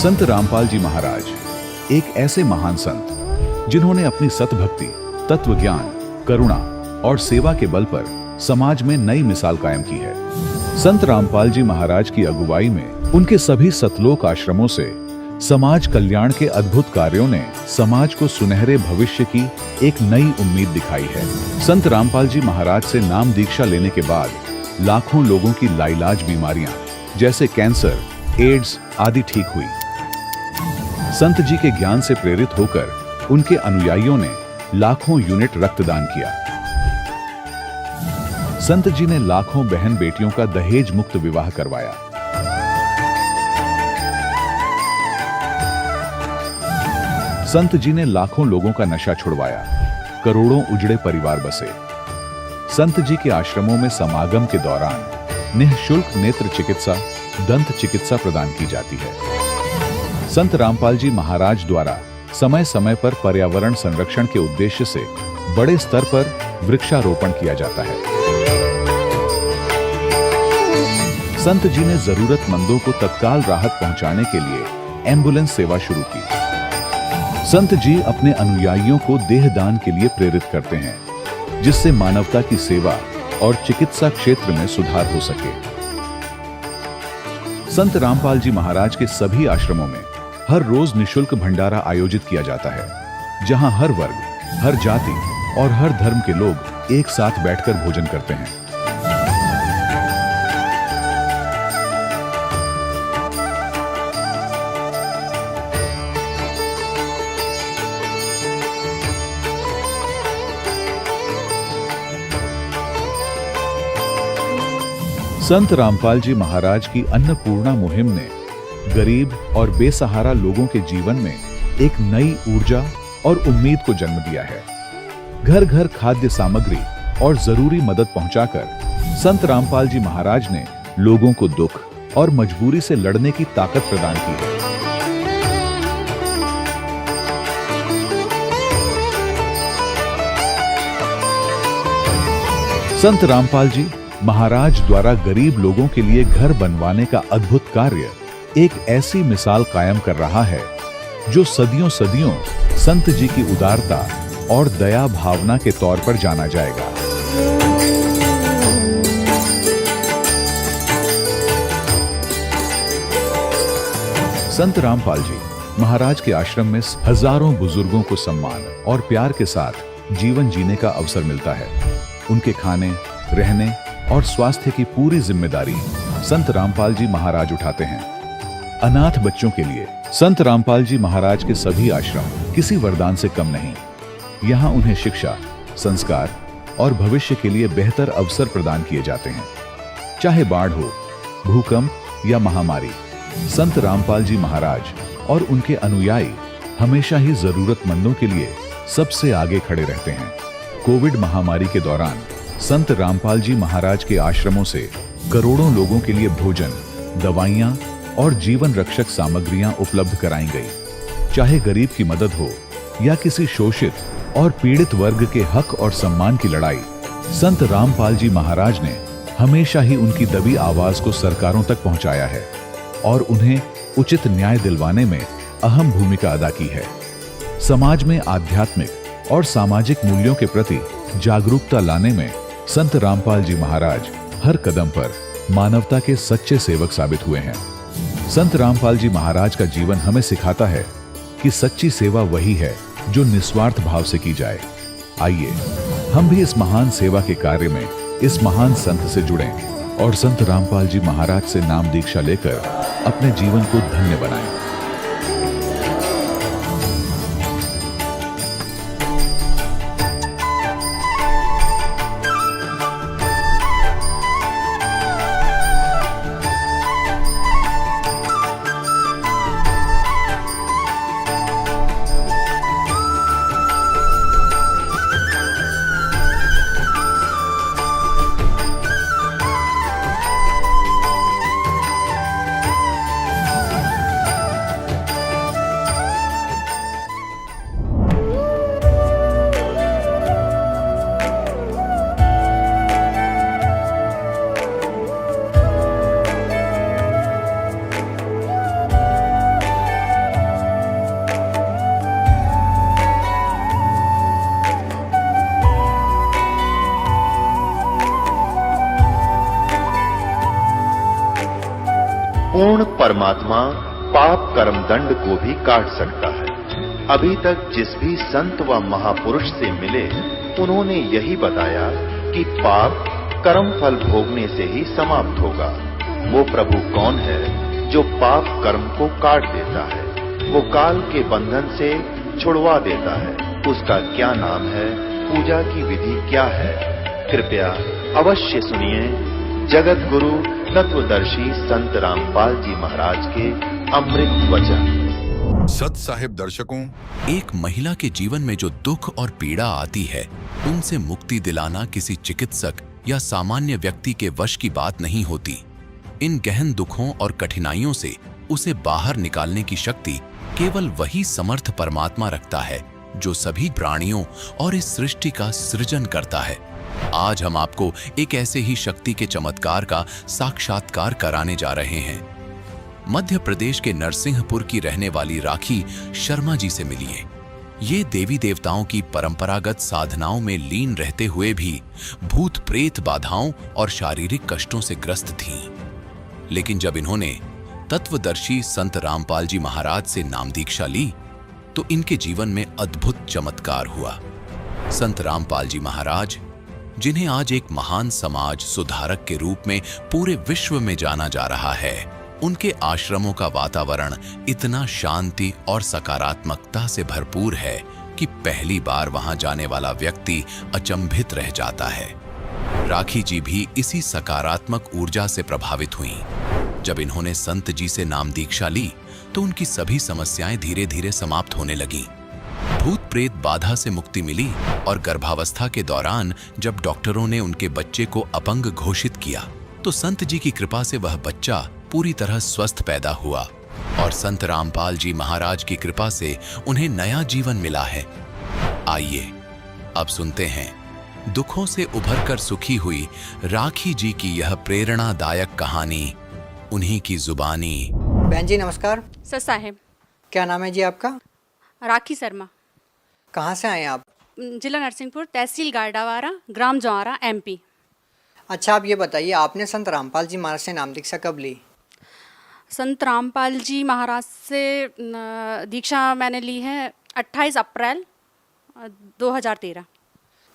संत रामपाल जी महाराज एक ऐसे महान संत जिन्होंने अपनी सतभक्ति, तत्व ज्ञान, करुणा और सेवा के बल पर समाज में नई मिसाल कायम की है। संत रामपाल जी महाराज की अगुवाई में उनके सभी सतलोक आश्रमों से समाज कल्याण के अद्भुत कार्यों ने समाज को सुनहरे भविष्य की एक नई उम्मीद दिखाई है। संत रामपाल जी महाराज से नाम दीक्षा लेने के बाद लाखों लोगों की लाइलाज बीमारियां जैसे कैंसर, एड्स आदि ठीक हुई। संत जी के ज्ञान से प्रेरित होकर उनके अनुयायियों ने लाखों यूनिट रक्तदान किया। संत जी ने लाखों बहन बेटियों का दहेज मुक्त विवाह करवाया। संत जी ने लाखों लोगों का नशा छुड़वाया, करोड़ों उजड़े परिवार बसे। संत जी के आश्रमों में समागम के दौरान निःशुल्क नेत्र चिकित्सा, दंत चिकित्सा प्रदान की जाती है। संत रामपाल जी महाराज द्वारा समय समय पर पर्यावरण संरक्षण के उद्देश्य से बड़े स्तर पर वृक्षारोपण किया जाता है। संत जी ने जरूरतमंदों को तत्काल राहत पहुंचाने के लिए एम्बुलेंस सेवा शुरू की। संत जी अपने अनुयायियों को देहदान के लिए प्रेरित करते हैं, जिससे मानवता की सेवा और चिकित्सा क्षेत्र में सुधार हो सके। संत रामपाल जी महाराज के सभी आश्रमों में हर रोज निःशुल्क भंडारा आयोजित किया जाता है, जहां हर वर्ग, हर जाति और हर धर्म के लोग एक साथ बैठकर भोजन करते हैं। संत रामपाल जी महाराज की अन्नपूर्णा मुहिम ने गरीब और बेसहारा लोगों के जीवन में एक नई ऊर्जा और उम्मीद को जन्म दिया है। घर घर खाद्य सामग्री और जरूरी मदद पहुंचाकर संत रामपाल जी महाराज ने लोगों को दुख और मजबूरी से लड़ने की ताकत प्रदान की है। संत रामपाल जी महाराज द्वारा गरीब लोगों के लिए घर बनवाने का अद्भुत कार्य एक ऐसी मिसाल कायम कर रहा है जो सदियों सदियों संत जी की उदारता और दया भावना के तौर पर जाना जाएगा। संत रामपाल जी महाराज के आश्रम में हजारों बुजुर्गों को सम्मान और प्यार के साथ जीवन जीने का अवसर मिलता है। उनके खाने, रहने और स्वास्थ्य की पूरी जिम्मेदारी संत रामपाल जी महाराज उठाते हैं। अनाथ बच्चों के लिए संत रामपाल जी महाराज के सभी आश्रम किसी वरदान से कम नहीं। यहाँ उन्हें शिक्षा, संस्कार और भविष्य के लिए बेहतर अवसर प्रदान किए जाते हैं। चाहे बाढ़ हो, भूकंप या महामारी, संत रामपाल जी महाराज और उनके अनुयायी हमेशा ही जरूरतमंदों के लिए सबसे आगे खड़े रहते हैं। कोविड महामारी के दौरान संत रामपाल जी महाराज के आश्रमों से करोड़ों लोगों के लिए भोजन, दवाइयां और जीवन रक्षक सामग्रियां उपलब्ध कराई गई। चाहे गरीब की मदद हो या किसी शोषित और पीड़ित वर्ग के हक और सम्मान की लड़ाई, संत रामपाल जी महाराज ने हमेशा ही उनकी दबी आवाज को सरकारों तक पहुंचाया है और उन्हें उचित न्याय दिलवाने में अहम भूमिका अदा की है। समाज में आध्यात्मिक और सामाजिक मूल्यों के प्रति जागरूकता लाने में संत रामपाल जी महाराज हर कदम पर मानवता के सच्चे सेवक साबित हुए हैं। संत रामपाल जी महाराज का जीवन हमें सिखाता है कि सच्ची सेवा वही है जो निस्वार्थ भाव से की जाए। आइए हम भी इस महान सेवा के कार्य में इस महान संत से जुड़ें और संत रामपाल जी महाराज से नाम दीक्षा लेकर अपने जीवन को धन्य बनाएं। पूर्ण परमात्मा पाप कर्म दंड को भी काट सकता है। अभी तक जिस भी संत व महापुरुष से मिले, उन्होंने यही बताया कि पाप कर्म फल भोगने से ही समाप्त होगा। वो प्रभु कौन है जो पाप कर्म को काट देता है, वो काल के बंधन से छुड़वा देता है? उसका क्या नाम है, पूजा की विधि क्या है? कृपया अवश्य सुनिए जगत गुरु तत्वदर्शी संत रामपाल जी महाराज के अमृत वचन। सत साहिब दर्शकों, एक महिला के जीवन में जो दुख और पीड़ा आती है, उनसे मुक्ति दिलाना किसी चिकित्सक या सामान्य व्यक्ति के वश की बात नहीं होती। इन गहन दुखों और कठिनाइयों से उसे बाहर निकालने की शक्ति केवल वही समर्थ परमात्मा रखता है जो सभी प्राणियों और इस सृष्टि का सृजन करता है। आज हम आपको एक ऐसे ही शक्ति के चमत्कार का साक्षात्कार कराने जा रहे हैं। मध्य प्रदेश के नरसिंहपुर की रहने वाली राखी शर्मा जी से मिलिए। ये देवी देवताओं की परंपरागत साधनाओं में लीन रहते हुए भी भूत प्रेत बाधाओं और शारीरिक कष्टों से ग्रस्त थीं। लेकिन जब इन्होंने तत्वदर्शी संत रामपाल जी महाराज से नाम दीक्षा ली, तो इनके जीवन में अद्भुत चमत्कार हुआ। संत रामपाल जी महाराज, जिन्हें आज एक महान समाज सुधारक के रूप में पूरे विश्व में जाना जा रहा है, उनके आश्रमों का वातावरण इतना शांति और सकारात्मकता से भरपूर है कि पहली बार वहां जाने वाला व्यक्ति अचंभित रह जाता है। राखी जी भी इसी सकारात्मक ऊर्जा से प्रभावित हुईं। जब इन्होंने संत जी से नाम दीक्षा ली, तो उनकी सभी समस्याएं धीरे धीरे समाप्त होने लगीं। भूत प्रेत बाधा से मुक्ति मिली और गर्भावस्था के दौरान जब डॉक्टरों ने उनके बच्चे को अपंग घोषित किया, तो संत जी की कृपा से वह बच्चा पूरी तरह स्वस्थ पैदा हुआ और संत रामपाल जी महाराज की कृपा से उन्हें नया जीवन मिला है। आइए अब सुनते हैं दुखों से उभरकर सुखी हुई राखी जी की यह प्रेरणादायक कहानी, उन्हीं की जुबानी। बहन जी नमस्कार। सर साहेब। क्या नाम है जी आपका? राखी शर्मा। कहाँ से आए हैं आप? जिला नरसिंहपुर, तहसील गारडावारा, ग्राम जौआरा, MP। अच्छा, आप ये बताइए, आपने संत रामपाल जी महाराज से नाम दीक्षा कब ली? संत रामपाल जी महाराज से दीक्षा मैंने ली है 28 अप्रैल 2013।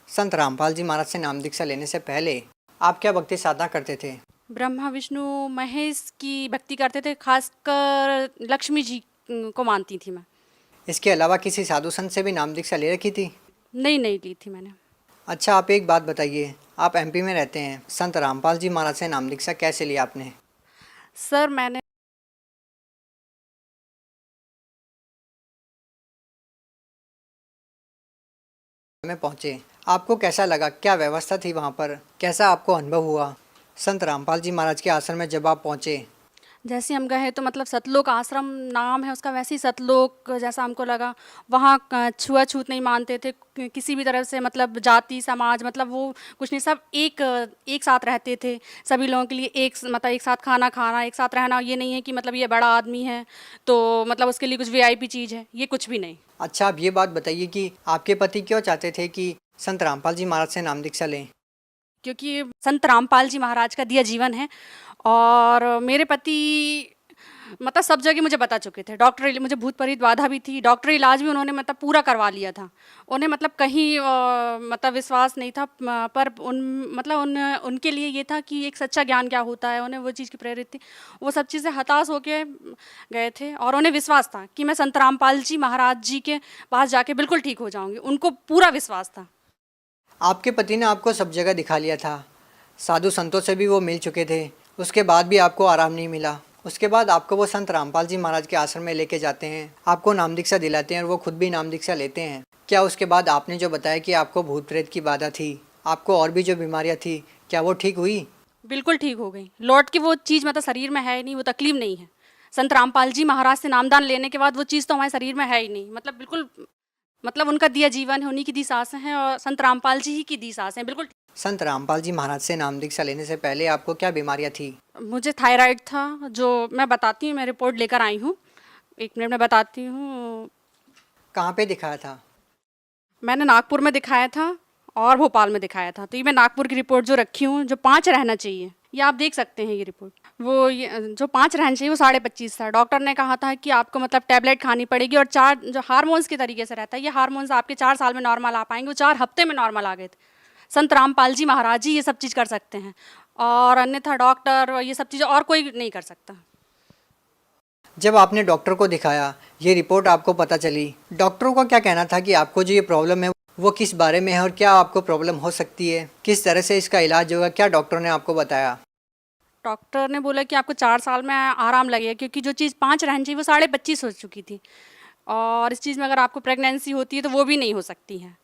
संत रामपाल जी महाराज से नाम दीक्षा लेने से पहले आप क्या भक्ति साधना करते थे? ब्रह्मा विष्णु महेश की भक्ति करते थे, खासकर लक्ष्मी जी को मानती थी मैं। इसके अलावा किसी साधु संत से भी नाम दीक्षा ले रखी थी? नहीं ली थी मैंने। अच्छा, आप एक बात बताइए, आप MP में रहते हैं, संत रामपाल जी महाराज से नाम दीक्षा कैसे ली आपने? सर मैंने में पहुँचे, आपको कैसा लगा? क्या व्यवस्था थी वहाँ पर? कैसा आपको अनुभव हुआ संत रामपाल जी महाराज के आश्रम में जब आप पहुँचे? जैसे हम गए तो मतलब सतलोक आश्रम नाम है उसका, वैसे ही सतलोक जैसा हमको लगा। वहाँ छुआछूत नहीं मानते थे किसी भी तरह से, मतलब जाति समाज मतलब वो कुछ नहीं, सब एक साथ रहते थे। सभी लोगों के लिए एक साथ खाना खाना, एक साथ रहना। ये नहीं है कि मतलब ये बड़ा आदमी है तो मतलब उसके लिए कुछ VIP चीज़ है, ये कुछ भी नहीं। अच्छा, आप ये बात बताइए कि आपके पति क्यों चाहते थे कि संत रामपाल जी महाराज से नाम दीक्षा लें? क्योंकि संत रामपाल जी महाराज का दिया जीवन है और मेरे पति मतलब सब जगह मुझे बता चुके थे। डॉक्टर, मुझे भूत प्रेत बाधा भी थी, डॉक्टर इलाज भी उन्होंने मतलब पूरा करवा लिया था। उन्हें मतलब कहीं मतलब विश्वास नहीं था, पर उनके लिए ये था कि एक सच्चा ज्ञान क्या होता है, उन्हें वो चीज़ की प्रेरित थी। वो सब चीज़ें हताश होके गए थे और उन्हें विश्वास था कि मैं संत रामपाल जी महाराज जी के पास जाके बिल्कुल ठीक हो जाऊँगी। उनको पूरा विश्वास था। आपके पति ने आपको सब जगह दिखा लिया था, साधु संतों से भी वो मिल चुके थे, उसके बाद भी आपको आराम नहीं मिला। उसके बाद आपको वो संत रामपाल जी महाराज के आश्रम में लेके जाते हैं, आपको नाम दीक्षा दिलाते हैं और वो खुद भी नाम दीक्षा लेते हैं। क्या उसके बाद आपने जो बताया कि आपको भूत प्रेत की बाधा थी, आपको और भी जो बीमारियां थी, क्या वो ठीक हुई? बिल्कुल ठीक हो गई। लौट के वो चीज़ मतलब शरीर में है ही नहीं, वो तकलीफ नहीं है। संत रामपाल जी महाराज से नामदान लेने के बाद वो चीज़ तो हमारे शरीर में है ही नहीं। मतलब बिल्कुल, मतलब उनका दिया जीवन है, उन्हीं की दी सांसें हैं और संत रामपाल जी ही की दी सांसें हैं। बिल्कुल। संत रामपाल जी महाराज से नाम दीक्षा लेने से पहले आपको क्या बीमारियां थी? मुझे थायराइड था, जो मैं बताती हूँ, मैं रिपोर्ट लेकर आई हूँ, 1 मिनट में बताती हूँ। कहाँ पे दिखाया था? मैंने नागपुर में दिखाया था और भोपाल में दिखाया था। तो ये मैं नागपुर की रिपोर्ट जो रखी हूँ, जो 5 रहना चाहिए, ये आप देख सकते हैं ये रिपोर्ट। वो ये जो 5 रहना चाहिए वो 25.5 था। डॉक्टर ने कहा था कि आपको मतलब टैबलेट खानी पड़ेगी, और 4 जो हार्मोन्स के तरीके से रहता है, ये हार्मोन्स आपके 4 साल में नॉर्मल आ पाएंगे, वो 4 हफ्ते में नॉर्मल आ गए थे। संत रामपाल जी महाराज जी ये सब चीज़ कर सकते हैं, और अन्यथा डॉक्टर ये सब चीज़ें और कोई नहीं कर सकता। जब आपने डॉक्टर को दिखाया, ये रिपोर्ट आपको पता चली, डॉक्टरों का क्या कहना था कि आपको जो ये प्रॉब्लम है वो किस बारे में है और क्या आपको प्रॉब्लम हो सकती है, किस तरह से इसका इलाज होगा, क्या डॉक्टर ने आपको बताया? डॉक्टर ने बोला कि आपको 4 साल में आराम लगेगा, क्योंकि जो चीज़ 5 रहनी चाहिए वो 25.5 हो चुकी थी, और इस चीज़ में अगर आपको प्रेगनेंसी होती है तो वो भी नहीं हो सकती है।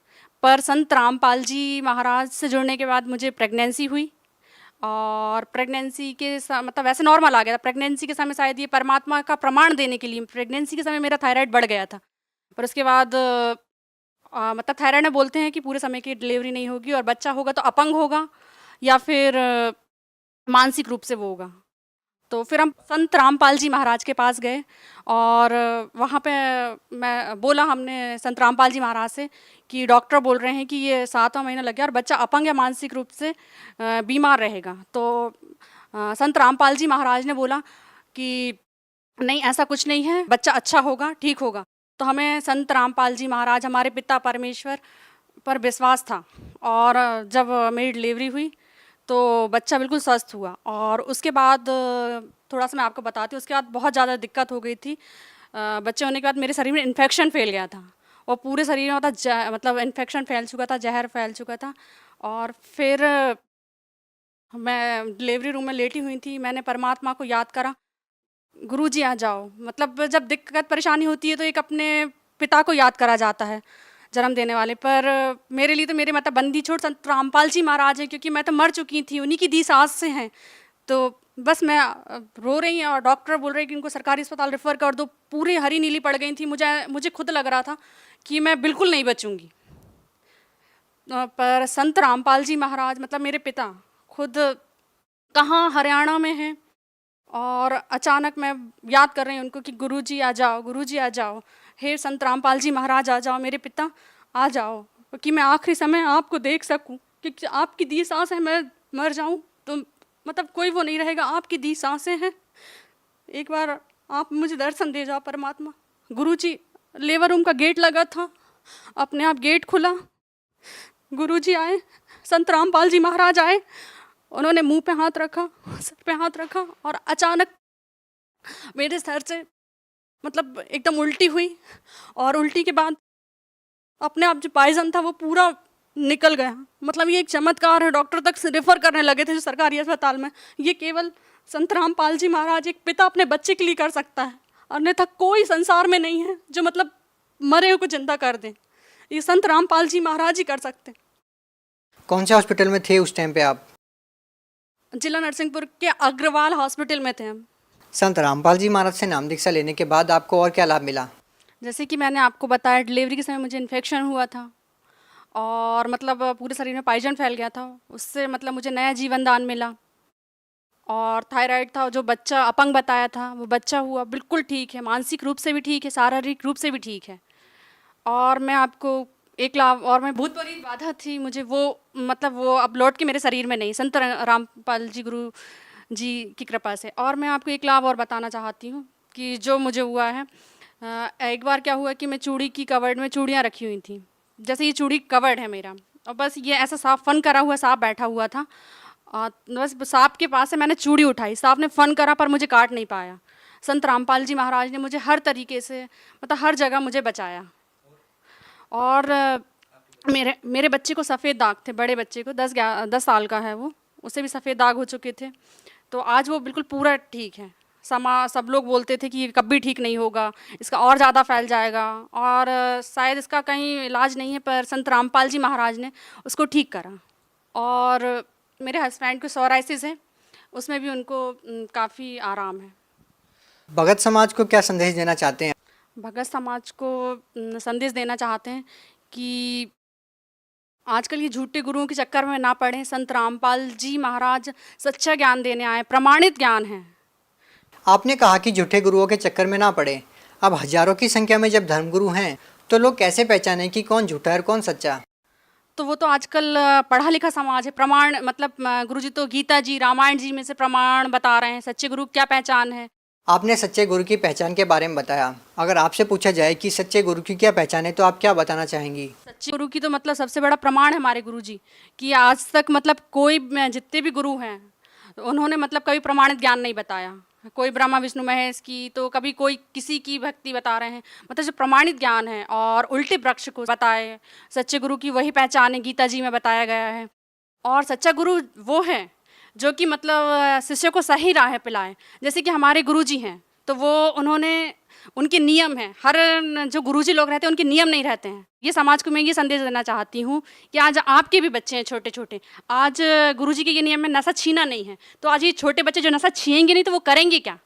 पर संत रामपाल जी महाराज से जुड़ने के बाद मुझे प्रेगनेंसी हुई, और प्रेगनेंसी के मतलब वैसे नॉर्मल आ गया था। प्रेगनेंसी के समय शायद ये परमात्मा का प्रमाण देने के लिए, प्रेगनेंसी के समय मेरा थायराइड बढ़ गया था, पर उसके बाद मतलब थायराइड में बोलते हैं कि पूरे समय की डिलीवरी नहीं होगी, और बच्चा होगा तो अपंग होगा या फिर मानसिक रूप से वो होगा। तो फिर हम संत रामपाल जी महाराज के पास गए, और वहाँ पे मैं बोला हमने संत रामपाल जी महाराज से कि डॉक्टर बोल रहे हैं कि ये 7वां महीना लग गया और बच्चा अपंग या मानसिक रूप से बीमार रहेगा। तो संत रामपाल जी महाराज ने बोला कि नहीं, ऐसा कुछ नहीं है, बच्चा अच्छा होगा, ठीक होगा। तो हमें संत रामपाल जी महाराज, हमारे पिता परमेश्वर पर विश्वास था, और जब मेरी डिलीवरी हुई तो बच्चा बिल्कुल स्वस्थ हुआ। और उसके बाद थोड़ा सा मैं आपको बताती हूँ, उसके बाद बहुत ज़्यादा दिक्कत हो गई थी। बच्चे होने के बाद मेरे शरीर में इन्फेक्शन फैल गया था, और पूरे शरीर में मतलब इन्फेक्शन फैल चुका था, जहर फैल चुका था। और फिर मैं डिलीवरी रूम में लेटी हुई थी, मैंने परमात्मा को याद करा, गुरुजी आ जाओ। मतलब जब दिक्कत परेशानी होती है तो एक अपने पिता को याद करा जाता है, जन्म देने वाले। पर मेरे लिए तो मेरे मतलब बंदी छोड़ संत रामपाल जी महाराज हैं, क्योंकि मैं तो मर चुकी थी, उन्हीं की दी सांस से हैं। तो बस मैं रो रही हैं, और डॉक्टर बोल रहे हैं कि उनको सरकारी अस्पताल रेफ़र कर दो। पूरी हरी नीली पड़ गई थी, मुझे खुद लग रहा था कि मैं बिल्कुल नहीं बचूंगी। पर संत रामपाल जी महाराज मतलब मेरे पिता खुद कहाँ हरियाणा में हैं, और अचानक मैं याद कर रही हूँ उनको कि गुरुजी आ जाओ, गुरुजी आ जाओ, हे संत रामपाल जी महाराज आ जाओ, मेरे पिता आ जाओ, कि मैं आखिरी समय आपको देख सकूं, क्योंकि आपकी दी सांस है, मैं मर जाऊं तो मतलब कोई वो नहीं रहेगा, आपकी दी सांसें हैं, एक बार आप मुझे दर्शन दे जाओ परमात्मा। गुरुजी, लेबर रूम का गेट लगा था, अपने आप गेट खुला, गुरुजी आए, संत रामपाल जी महाराज आए, उन्होंने मुंह पे हाथ रखा, सर पे हाथ रखा, और अचानक मेरे सर से मतलब एकदम उल्टी हुई, और उल्टी के बाद अपने आप जो पॉइजन था वो पूरा निकल गया। मतलब ये एक चमत्कार है, डॉक्टर तक से रेफर करने लगे थे जो सरकारी अस्पताल में। ये केवल संत रामपाल जी महाराज, एक पिता अपने बच्चे के लिए कर सकता है, अन्यथा कोई संसार में नहीं है जो मतलब मरे हुए को जिंदा कर दे। ये संत रामपाल जी महाराज ही कर सकते। कौन से हॉस्पिटल में थे उस टाइम पे आप? जिला नरसिंहपुर के अग्रवाल हॉस्पिटल में थे हम। संत रामपाल जी महाराज से नाम दीक्षा लेने के बाद आपको और क्या लाभ मिला? जैसे कि मैंने आपको बताया, डिलीवरी के समय मुझे इन्फेक्शन हुआ था, और मतलब पूरे शरीर में पॉइजन फैल गया था, उससे मतलब मुझे नया जीवन दान मिला। और थायराइड था, जो बच्चा अपंग बताया था वो बच्चा हुआ, बिल्कुल ठीक है, मानसिक रूप से भी ठीक है, शारीरिक रूप से भी ठीक है। और मैं आपको एक लाभ और, मैं भूत प्रेत बाधा थी मुझे, वो मतलब वो अब लौट के मेरे शरीर में नहीं, संत रामपाल जी गुरु जी की कृपा से। और मैं आपको एक लाभ और बताना चाहती हूँ कि जो मुझे हुआ है, एक बार क्या हुआ कि मैं चूड़ी की कवर्ड में चूड़ियाँ रखी हुई थी, जैसे ये चूड़ी कवर्ड है मेरा, और बस ये ऐसा सांप फन करा हुआ सांप बैठा हुआ था, बस सांप के पास से मैंने चूड़ी उठाई, सांप ने फन करा पर मुझे काट नहीं पाया। संत रामपाल जी महाराज ने मुझे हर तरीके से मतलब हर जगह मुझे बचाया। और मेरे बच्चे को सफ़ेद दाग थे, बड़े बच्चे को 10 साल का है वो, उसे भी सफ़ेद दाग हो चुके थे, तो आज वो बिल्कुल पूरा ठीक है। सब लोग बोलते थे कि ये कभी ठीक नहीं होगा, इसका और ज़्यादा फैल जाएगा, और शायद इसका कहीं इलाज नहीं है, पर संत रामपाल जी महाराज ने उसको ठीक करा। और मेरे हस्बैंड को सोराइसिस है, उसमें भी उनको काफ़ी आराम है। भगत समाज को क्या संदेश देना चाहते हैं? भगत समाज को संदेश देना चाहते हैं कि आजकल ये झूठे गुरुओं के चक्कर में ना पड़े। संत रामपाल जी महाराज सच्चा ज्ञान देने आए, प्रमाणित ज्ञान है। आपने कहा कि झूठे गुरुओं के चक्कर में ना पड़े। अब हजारों की संख्या में जब धर्मगुरु हैं तो लोग कैसे पहचानें कि कौन झूठा है और कौन सच्चा? तो वो तो आजकल पढ़ा लिखा समाज है। प्रमाण मतलब गुरुजी तो गीता जी, रामायण जी में से प्रमाण बता रहे हैं। सच्चे गुरु की क्या पहचान है। आपने सच्चे गुरु की पहचान के बारे में बताया। अगर आपसे पूछा जाए कि सच्चे गुरु की क्या पहचान है तो आप क्या बताना चाहेंगी? सच्चे गुरु की तो मतलब सबसे बड़ा प्रमाण है हमारे गुरुजी कि आज तक मतलब कोई जितने भी गुरु हैं उन्होंने मतलब कभी प्रमाणित ज्ञान नहीं बताया। कोई ब्रह्मा विष्णु महेश की तो कभी कोई किसी की भक्ति बता रहे हैं। मतलब जो प्रमाणित ज्ञान है और उल्टे वृक्ष को बताए, सच्चे गुरु की वही पहचान है, गीता जी में बताया गया है। और सच्चा गुरु वो है जो कि मतलब शिष्य को सही राह पिलाए। जैसे कि हमारे गुरुजी हैं तो वो उन्होंने उनके नियम हैं। हर जो गुरुजी लोग रहते हैं उनके नियम नहीं रहते हैं। ये समाज को मैं ये संदेश देना चाहती हूँ कि आज आपके भी बच्चे हैं छोटे छोटे, आज गुरुजी के ये नियम में नशा छीना नहीं है, तो आज ये छोटे बच्चे जो नशा छीनेंगे नहीं तो वो करेंगे क्या,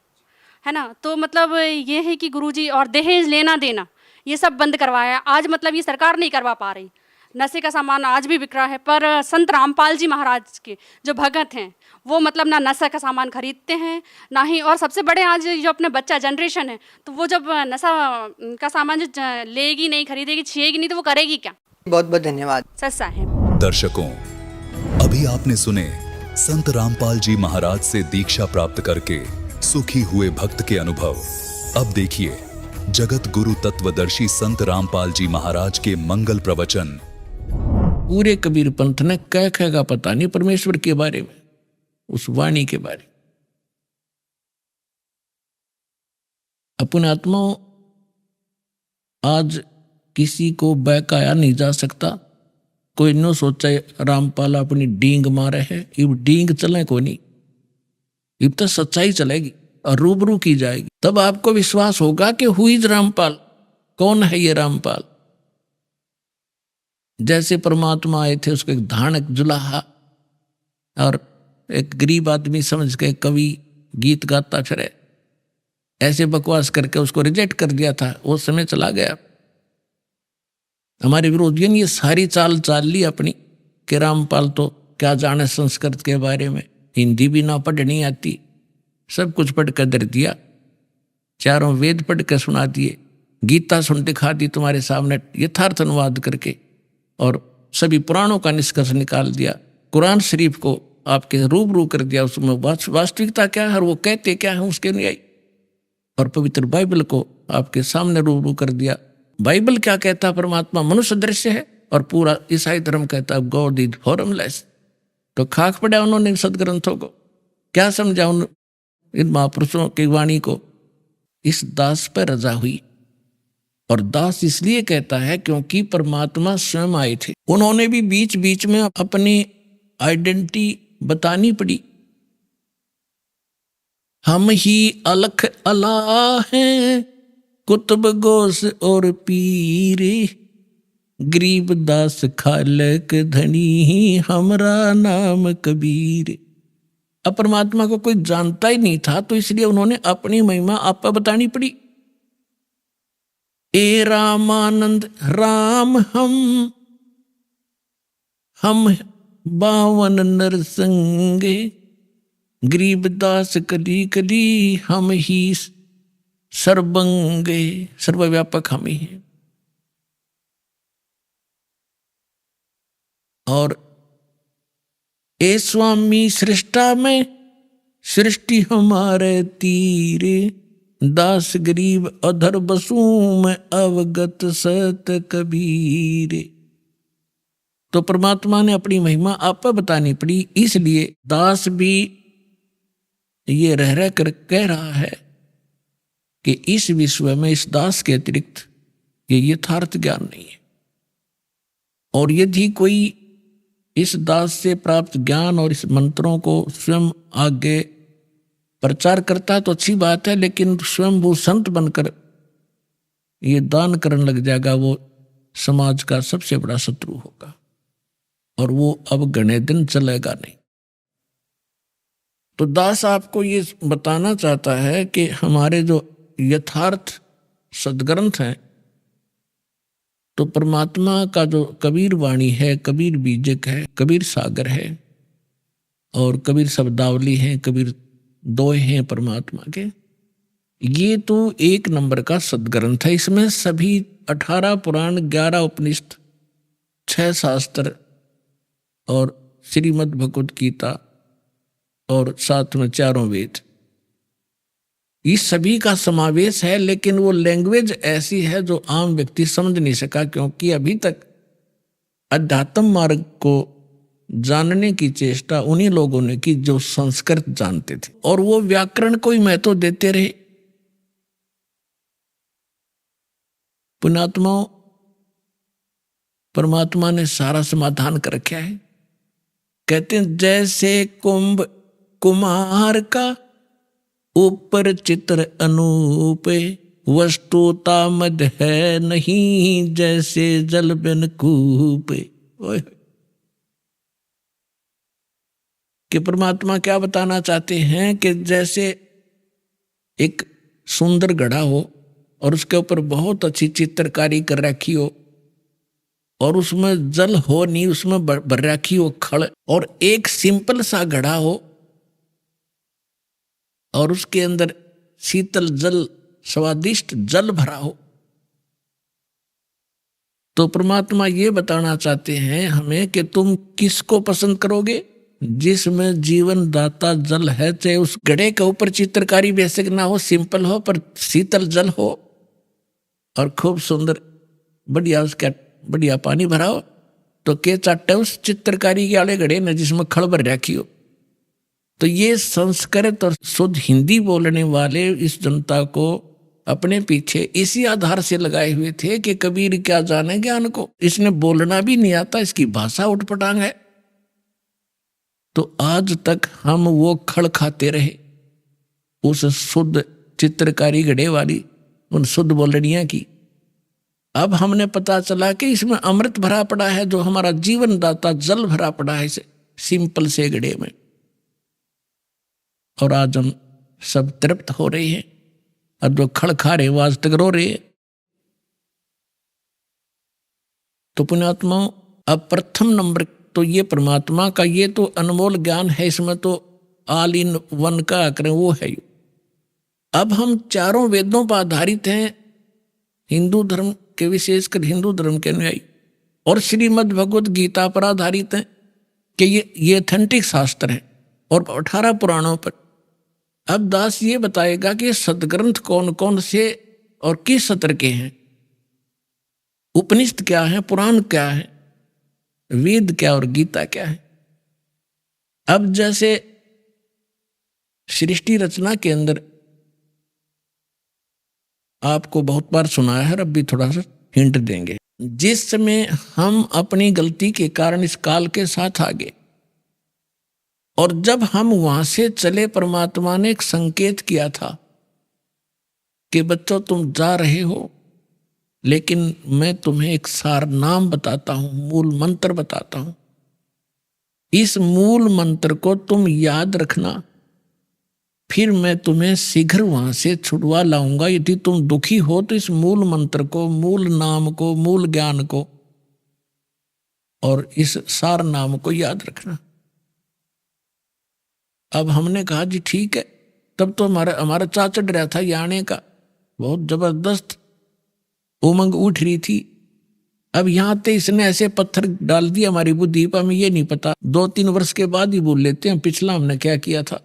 है ना। तो मतलब ये है कि गुरुजी और दहेज लेना देना ये सब बंद करवाया। आज मतलब ये सरकार नहीं करवा पा रही। नशे का सामान आज भी बिक रहा है, पर संत रामपाल जी महाराज के जो भगत हैं वो मतलब ना नशा का सामान खरीदते हैं ना ही। और सबसे बड़े आज जो अपने बच्चा जनरेशन है तो वो जब नशा का सामान जो लेगी नहीं, खरीदेगी, छीएगी नहीं तो वो करेगी क्या। बहुत बहुत धन्यवाद। सच साहेब। दर्शकों, अभी आपने सुने संत रामपाल जी महाराज से दीक्षा प्राप्त करके सुखी हुए भक्त के अनुभव। अब देखिए जगत गुरु तत्वदर्शी संत रामपाल जी महाराज के मंगल प्रवचन। पूरे कबीर पंथ ने कह का पता नहीं परमेश्वर के बारे में, उस वाणी के बारे में। अपने आत्मा आज किसी को बहकाया नहीं जा सकता। कोई न सोचा रामपाल अपनी डींग मारे है, इब डींग चले को नहीं, इब तो सच्चाई चलेगी और रूबरू की जाएगी। तब आपको विश्वास होगा कि हु इज रामपाल, कौन है ये रामपाल। जैसे परमात्मा आए थे, उसको एक धानक जुलाहा और एक गरीब आदमी समझ के कवि गीत गाता फिरे, ऐसे बकवास करके उसको रिजेक्ट कर दिया था। वो समय चला गया। हमारे विरोधियों ने ये सारी चाल ली अपनी कि रामपाल तो क्या जाने संस्कृत के बारे में, हिंदी भी ना पढ़नी आती, सब कुछ पढ़ कर दर दिया, चारों वेद पढ़ कर सुना दिए, गीता सुन दिखा दी तुम्हारे सामने यथार्थ अनुवाद करके, और सभी पुराणों का निष्कर्ष निकाल दिया, कुरान शरीफ को आपके रूबरू कर दिया, उसमें वास्तविकता क्या है और वो कहते क्या है उसके अनुयायी, और पवित्र बाइबल को आपके सामने रूबरू कर दिया। बाइबल क्या कहता, परमात्मा मनुष्य दृश्य है, और पूरा ईसाई धर्म कहता है गॉड इज फॉर्मलेस। तो खाक पड़ा उन्होंने सदग्रंथों को, क्या समझा उन इन महापुरुषों की वाणी को। इस दास पर रजा हुई, और दास इसलिए कहता है क्योंकि परमात्मा स्वयं आए थे। उन्होंने भी बीच बीच में अपनी आइडेंटिटी बतानी पड़ी। हम ही अलख अला हैं, कुतुब गोस और पीर, गरीब दास खालक धनी, हमरा नाम कबीर। अब परमात्मा को कोई जानता ही नहीं था, तो इसलिए उन्होंने अपनी महिमा आप बतानी पड़ी। ए रामानंद राम हम 52 नरसंगे, गरीबदास कली कली हम ही सर्वंगे। सर्वव्यापक हम ही हैं। और ए स्वामी सृष्टा में सृष्टि हमारे तीरे, दास गरीब अधर बसू में अवगत सत कबीर। तो परमात्मा ने अपनी महिमा आप बतानी पड़ी, इसलिए दास भी ये रह कर कह रहा है कि इस विश्व में इस दास के अतिरिक्त ये यथार्थ ज्ञान नहीं है। और यदि कोई इस दास से प्राप्त ज्ञान और इस मंत्रों को स्वयं आगे प्रचार करता है तो अच्छी बात है, लेकिन स्वयं वो संत बनकर ये दान करने लग जाएगा, वो समाज का सबसे बड़ा शत्रु होगा, और वो अब घने दिन चलेगा नहीं। तो दास आपको ये बताना चाहता है कि हमारे जो यथार्थ सदग्रंथ हैं, तो परमात्मा का जो कबीर वाणी है, कबीर बीजक है, कबीर सागर है, और कबीर शब्दावली है, कबीर दोहे हैं परमात्मा के। ये तो 1 नंबर का सदग्रंथ है। इसमें सभी 18 पुराण, 11 उपनिषद, 6 शास्त्र और श्रीमद् भगवत गीता और साथ में 4 वेद, इस सभी का समावेश है। लेकिन वो लैंग्वेज ऐसी है जो आम व्यक्ति समझ नहीं सका, क्योंकि अभी तक अध्यात्म मार्ग को जानने की चेष्टा उन्हीं लोगों ने की जो संस्कृत जानते थे, और वो व्याकरण को ही महत्व देते रहे। पुण्यात्माओं, परमात्मा ने सारा समाधान कर रखा है। कहते हैं जैसे कुंभ कुम्हार का ऊपर चित्र अनूप, वस्तुता मद है नहीं जैसे जल बिन कूप। कि परमात्मा क्या बताना चाहते हैं कि जैसे एक सुंदर घड़ा हो और उसके ऊपर बहुत अच्छी चित्रकारी कर रखी हो, और उसमें जल हो नहीं, उसमें भर रखी हो खड़, और एक सिंपल सा घड़ा हो और उसके अंदर शीतल जल, स्वादिष्ट जल भरा हो। तो परमात्मा ये बताना चाहते हैं हमें कि तुम किसको पसंद करोगे? जिसमें जीवन दाता जल है, चाहे उस घड़े के ऊपर चित्रकारी बेसिक ना हो, सिंपल हो, पर शीतल जल हो और खूब सुंदर बढ़िया उसका बढ़िया पानी भरा हो, तो के चाटे उस चित्रकारी के आले घड़े न जिसमें खड़ भर रखी हो। तो ये संस्कृत और शुद्ध हिंदी बोलने वाले इस जनता को अपने पीछे इसी आधार से लगाए हुए थे कि कबीर क्या जाने ज्ञान को, इसने बोलना भी नहीं आता, इसकी भाषा उठपटांग है। तो आज तक हम वो खड़ खाते रहे उस शुद्ध चित्रकारी घड़े वाली उन शुद्ध बोलनिया की। अब हमने पता चला कि इसमें अमृत भरा पड़ा है, जो हमारा जीवन दाता जल भरा पड़ा है इसे सिंपल से घड़े में। और आज हम सब तृप्त हो रहे हैं, और जो खड़ खा रहे वो आज तक रो रहे हैं। तो पुण्यात्माओं, अब प्रथम नंबर तो ये परमात्मा का ये तो अनमोल ज्ञान है, इसमें तो ऑल इन वन का आकर वो है। अब हम 4 वेदों पर आधारित हैं, हिंदू धर्म के, विशेषकर हिंदू धर्म के अनुयायी, और श्रीमद् भगवत गीता पर आधारित हैं कि ये ऑथेंटिक शास्त्र है, और 18 पुराणों पर। अब दास ये बताएगा कि सदग्रंथ कौन कौन से और किस सत्र के हैं, उपनिषद क्या है, पुराण क्या है, वेद क्या और गीता क्या है। अब जैसे सृष्टि रचना के अंदर आपको बहुत बार सुनाया है, अब भी थोड़ा सा हिंट देंगे। जिस समय हम अपनी गलती के कारण इस काल के साथ आ गए, और जब हम वहां से चले, परमात्मा ने एक संकेत किया था कि बच्चों तुम जा रहे हो, लेकिन मैं तुम्हें एक सार नाम बताता हूं, मूल मंत्र बताता हूं। इस मूल मंत्र को तुम याद रखना, फिर मैं तुम्हें शीघ्र वहां से छुड़वा लाऊंगा। यदि तुम दुखी हो तो इस मूल मंत्र को, मूल नाम को, मूल ज्ञान को और इस सार नाम को याद रखना। अब हमने कहा जी ठीक है। तब तो हमारा चा चढ़ रहा था ये आने का, बहुत जबरदस्त उमंग उठ रही थी। अब यहां ते इसने ऐसे पत्थर डाल दिया हमारी बुद्धि पर, हमें ये नहीं पता, 2-3 वर्ष के बाद ही भूल लेते हैं पिछला हमने क्या किया था।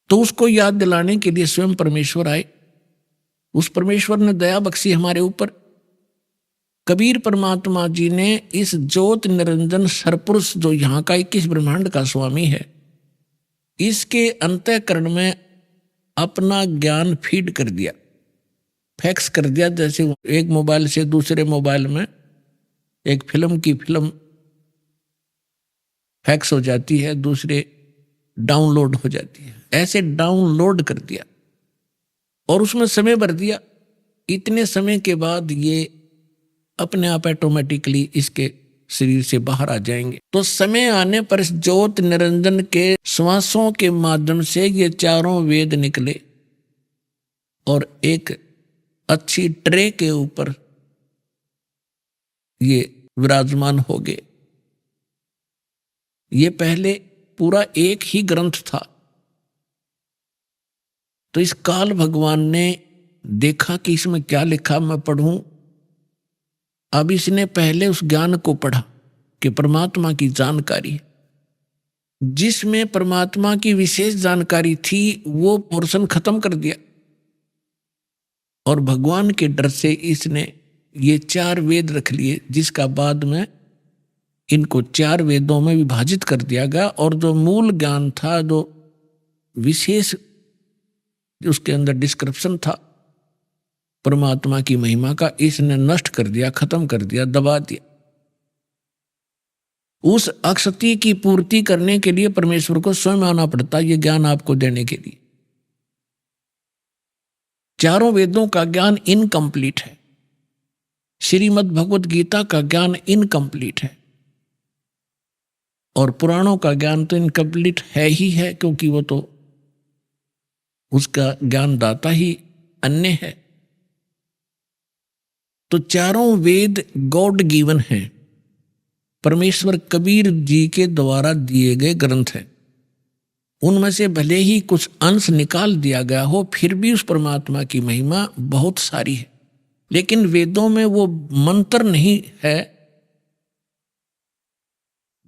तो उसको याद दिलाने के लिए स्वयं परमेश्वर आए। उस परमेश्वर ने दया बख्शी हमारे ऊपर। कबीर परमात्मा जी ने इस ज्योत निरंजन सरपुरुष, जो यहाँ का 21 ब्रह्मांड का स्वामी है, इसके अंतःकरण में अपना ज्ञान फीड कर दिया, फैक्स कर दिया। जैसे एक मोबाइल से दूसरे मोबाइल में एक फिल्म की फिल्म फैक्स हो जाती है, दूसरे डाउनलोड हो जाती है, ऐसे डाउनलोड कर दिया और उसमें समय भर दिया। इतने समय के बाद ये अपने आप ऑटोमेटिकली इसके शरीर से बाहर आ जाएंगे। तो समय आने पर इस ज्योत निरंजन के श्वासों के माध्यम से ये 4 वेद निकले और एक अच्छी ट्रे के ऊपर ये विराजमान हो गए। ये पहले पूरा एक ही ग्रंथ था। तो इस काल भगवान ने देखा कि इसमें क्या लिखा, मैं पढ़ूं। अब इसने पहले उस ज्ञान को पढ़ा कि परमात्मा की जानकारी, जिसमें परमात्मा की विशेष जानकारी थी, वो पोर्शन खत्म कर दिया और भगवान के डर से इसने ये 4 वेद रख लिए, जिसका बाद में इनको 4 वेदों में विभाजित कर दिया गया। और जो मूल ज्ञान था, जो विशेष उसके अंदर डिस्क्रिप्शन था परमात्मा की महिमा का, इसने नष्ट कर दिया, खत्म कर दिया, दबा दिया। उस अक्षति की पूर्ति करने के लिए परमेश्वर को स्वयं आना पड़ता, ये ज्ञान आपको देने के लिए। 4 वेदों का ज्ञान इनकम्प्लीट है, श्रीमद् भगवत गीता का ज्ञान इनकम्प्लीट है, और पुराणों का ज्ञान तो इनकम्प्लीट है ही है, क्योंकि वो तो उसका ज्ञानदाता ही अन्य है। तो 4 वेद गॉड गिवन हैं, परमेश्वर कबीर जी के द्वारा दिए गए ग्रंथ हैं। उनमें से भले ही कुछ अंश निकाल दिया गया हो, फिर भी उस परमात्मा की महिमा बहुत सारी है। लेकिन वेदों में वो मंत्र नहीं है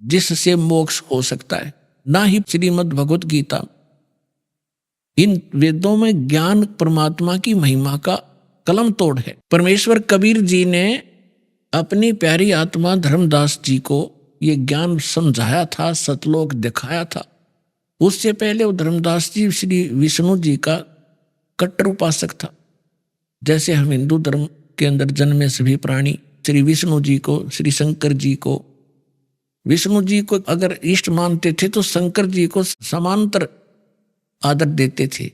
जिससे मोक्ष हो सकता है, ना ही श्रीमद् भगवत गीता। इन वेदों में ज्ञान परमात्मा की महिमा का कलम तोड़ है। परमेश्वर कबीर जी ने अपनी प्यारी आत्मा धर्मदास जी को ये ज्ञान समझाया था, सतलोक दिखाया था। उससे पहले वो धर्मदास जी श्री विष्णु जी का कट्टर उपासक था। जैसे हम हिंदू धर्म के अंदर जन्मे सभी प्राणी श्री विष्णु जी को, श्री शंकर जी को, विष्णु जी को अगर इष्ट मानते थे तो शंकर जी को समांतर आदर देते थे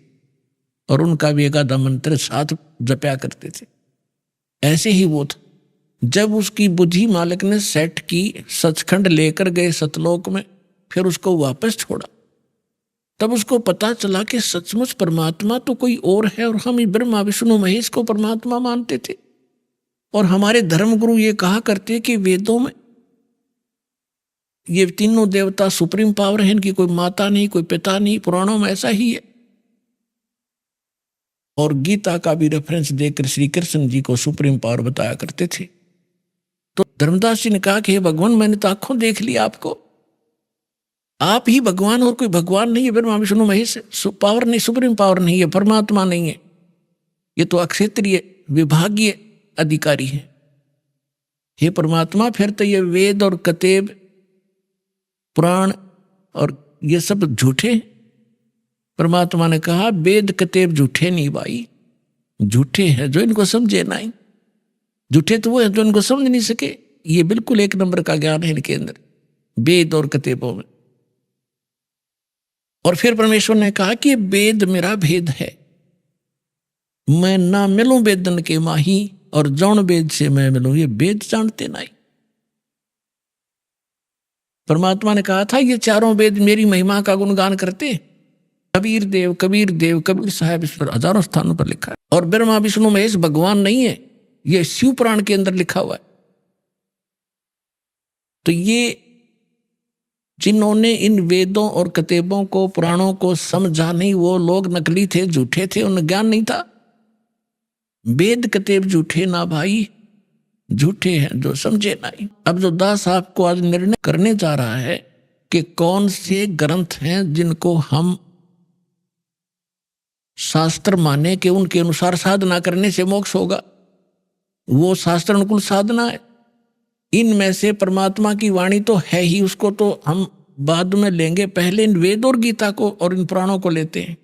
और उनका भी एक आधा मंत्र साथ जपया करते थे। ऐसे ही वो था। जब उसकी बुद्धि मालिक ने सेट की, सचखंड लेकर गए सतलोक में, फिर उसको वापस छोड़ा, तब उसको पता चला कि सचमुच परमात्मा तो कोई और है और हम ब्रह्मा विष्णु महेश को परमात्मा मानते थे। और हमारे धर्मगुरु ये कहा करते कि वेदों में ये तीनों देवता सुप्रीम पावर है, इनकी कोई माता नहीं, कोई पिता नहीं, पुराणों में ऐसा ही है। और गीता का भी रेफरेंस देकर श्री कृष्ण जी को सुप्रीम पावर बताया करते थे। तो धर्मदास जी ने कहा कि हे भगवान, मैंने तो आंखों देख लिया आपको, आप ही भगवान और कोई भगवान नहीं है, ब्रह्मा विष्णु महेश पावर नहीं, सुप्रीम पावर नहीं है, परमात्मा नहीं है, ये तो अक्षेत्रीय विभागीय अधिकारी है। हे परमात्मा, फिर तो ये वेद और कतेब पुराण और ये सब झूठे। परमात्मा ने कहा वेद कतेब झूठे नहीं भाई, झूठे हैं जो इनको समझे नहीं। झूठे तो वो है जो इनको समझ नहीं सके। ये बिल्कुल 1 नंबर का ज्ञान है इनके अंदर, वेद और कतेबों में। और फिर परमेश्वर ने कहा कि वेद मेरा भेद है, मैं ना मिलूं वेदन के माही, और जौन वेद से मैं मिलूं ये वेद जानते नहीं। परमात्मा ने कहा था ये 4 वेद मेरी महिमा का गुणगान करते। कबीर देव, कबीर देव, कबीर साहब, इस पर हजारों स्थानों पर लिखा है। और ब्रह्मा विष्णु महेश भगवान नहीं है, ये शिव पुराण के अंदर लिखा हुआ है। तो ये जिन्होंने इन वेदों और कतेबों को, पुराणों को समझा नहीं, वो लोग नकली थे, झूठे थे, उन्हें ज्ञान नहीं था। वेद कतेब झूठे ना भाई, झूठे हैं जो समझे नहीं। अब जो दास आपको आज निर्णय करने जा रहा है कि कौन से ग्रंथ हैं जिनको हम शास्त्र माने कि उनके अनुसार साधना करने से मोक्ष होगा, वो शास्त्र अनुकूल साधना है। इनमें से परमात्मा की वाणी तो है ही, उसको तो हम बाद में लेंगे, पहले इन वेद और गीता को और इन पुराणों को लेते हैं।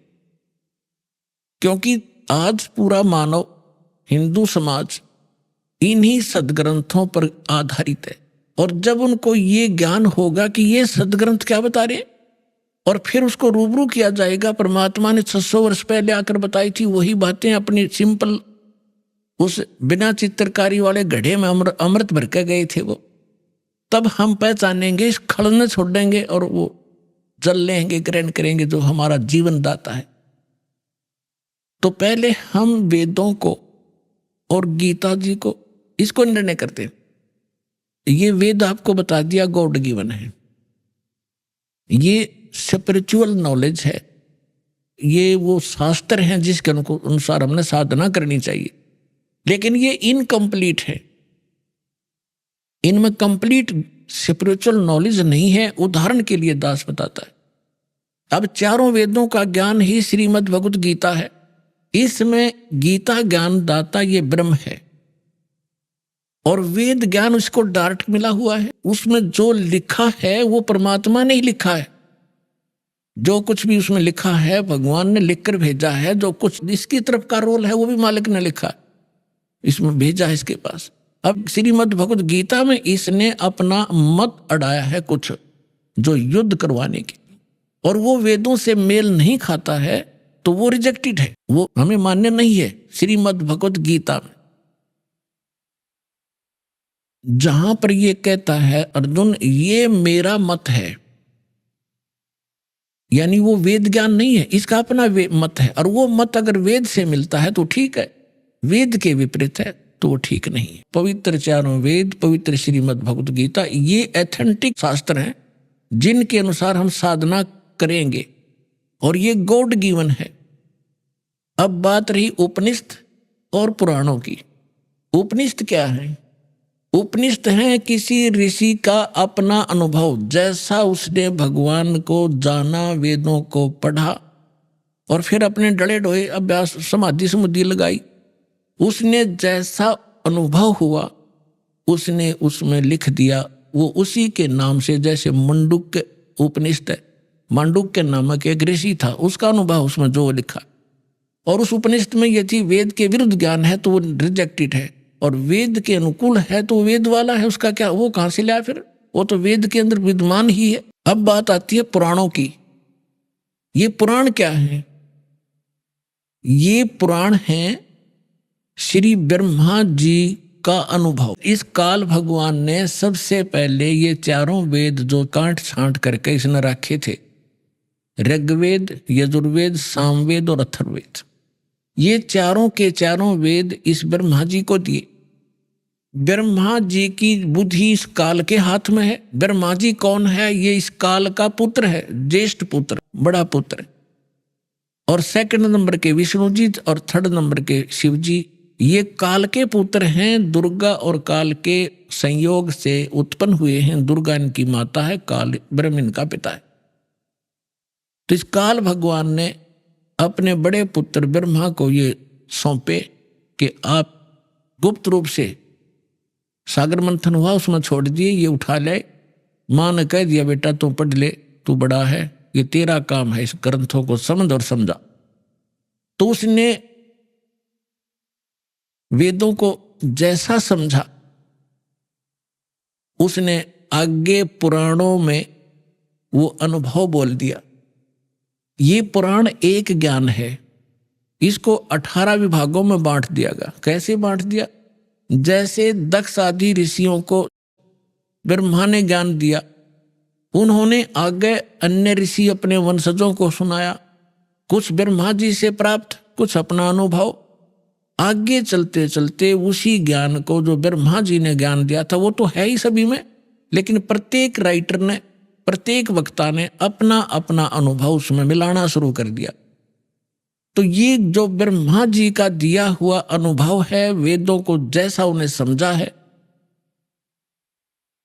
क्योंकि आज पूरा मानव हिंदू समाज इन्हीं सदग्रंथों पर आधारित है। और जब उनको ये ज्ञान होगा कि ये सदग्रंथ क्या बता रहे, और फिर उसको रूबरू किया जाएगा, परमात्मा ने 600 वर्ष पहले आकर बताई थी वही बातें अपनी सिंपल उस बिना चित्रकारी वाले घड़े में अमृत भर के गए थे वो, तब हम पहचानेंगे, इस खड़ने छोड़ेंगे और वो जल लेंगे, ग्रहण करेंगे जो हमारा जीवन दाता है। तो पहले हम वेदों को और गीता जी को, इसको निर्णय करते हैं। ये वेद आपको बता दिया गॉड गिवन है, ये स्पिरिचुअल नॉलेज है, ये वो शास्त्र हैं जिसके अनुसार हमने साधना करनी चाहिए। लेकिन ये इनकम्प्लीट है, इनमें कंप्लीट स्पिरिचुअल नॉलेज नहीं है। उदाहरण के लिए दास बताता है, अब चारों वेदों का ज्ञान ही श्रीमद् भगवत गीता है। इसमें गीता ज्ञान दाता ये ब्रह्म है और वेद ज्ञान उसको डायरेक्ट मिला हुआ है। उसमें जो लिखा है वो परमात्मा ने ही लिखा है। जो कुछ भी उसमें लिखा है भगवान ने लिखकर भेजा है। जो कुछ इसकी तरफ का रोल है वो भी मालिक ने लिखा है, इसमें भेजा है इसके पास। अब श्रीमद् भगवत गीता में इसने अपना मत अड़ाया है कुछ जो युद्ध करवाने की, और वो वेदों से मेल नहीं खाता है तो वो रिजेक्टेड है, वो हमें मान्य नहीं है। श्रीमद् भगवत गीता में जहां पर ये कहता है अर्जुन ये मेरा मत है, यानी वो वेद ज्ञान नहीं है, इसका अपना मत है। और वो मत अगर वेद से मिलता है तो ठीक है, वेद के विपरीत है तो वो ठीक नहीं है। पवित्र चारों वेद, पवित्र श्रीमद् भगवत गीता, ये एथेंटिक शास्त्र हैं जिनके अनुसार हम साधना करेंगे और ये गॉड गिवन है। अब बात रही उपनिषद और पुराणों की। उपनिषद क्या है? उपनिषद है किसी ऋषि का अपना अनुभव, जैसा उसने भगवान को जाना, वेदों को पढ़ा और फिर अपने डले डोए अभ्यास समाधि समुद्धि लगाई, उसने जैसा अनुभव हुआ उसने उसमें लिख दिया। वो उसी के नाम से, जैसे मंडूक्य उपनिषद है, मांडुक्य नामक एक ऋषि था, उसका अनुभव उसमें जो लिखा, और उस उपनिषद में यदि वेद के विरुद्ध ज्ञान है तो वो रिजेक्टेड है, और वेद के अनुकूल है तो वेद वाला है, उसका क्या, वो कहां से लाया फिर, वो तो वेद के अंदर विद्यमान ही है। अब बात आती है पुराणों की। ये पुराण क्या है? ये पुराण है श्री ब्रह्मा जी का अनुभव। इस काल भगवान ने सबसे पहले ये चारों वेद जो काट छांट करके इसने रखे थे, ऋग्वेद, यजुर्वेद, सामवेद और अथर्ववेद, ये चारों के चारों वेद इस ब्रह्मा जी को दिए। ब्रह्मा जी की बुद्धि इस काल के हाथ में है। ब्रह्मा जी कौन है? ये इस काल का पुत्र है, ज्येष्ठ पुत्र, बड़ा पुत्र। और सेकंड नंबर के विष्णु जी और थर्ड नंबर के शिव जी, ये काल के पुत्र हैं। दुर्गा और काल के संयोग से उत्पन्न हुए हैं। दुर्गा इनकी माता है, काल ब्रह्म इनका पिता है। तो इस काल भगवान ने अपने बड़े पुत्र ब्रह्मा को ये सौंपे कि आप गुप्त रूप से, सागर मंथन हुआ उसमें छोड़ दिए, ये उठा ले। माँ ने कह दिया बेटा तू पढ़ ले, तू बड़ा है, ये तेरा काम है, इस ग्रंथों को समझ और समझा। तो उसने वेदों को जैसा समझा, उसने आगे पुराणों में वो अनुभव बोल दिया। ये पुराण एक ज्ञान है, इसको 18 विभागों में बांट दिया गया। कैसे बांट दिया? जैसे दक्ष आदि ऋषियों को ब्रह्मा ने ज्ञान दिया, उन्होंने आगे अन्य ऋषि अपने वंशजों को सुनाया, कुछ ब्रह्मा जी से प्राप्त, कुछ अपना अनुभव। आगे चलते चलते उसी ज्ञान को जो ब्रह्मा जी ने ज्ञान दिया था वो तो है ही सभी में, लेकिन प्रत्येक राइटर ने, प्रत्येक वक्ता ने अपना अपना अनुभव उसमें मिलाना शुरू कर दिया। तो ये जो ब्रह्मा जी का दिया हुआ अनुभव है, वेदों को जैसा उन्हें समझा है,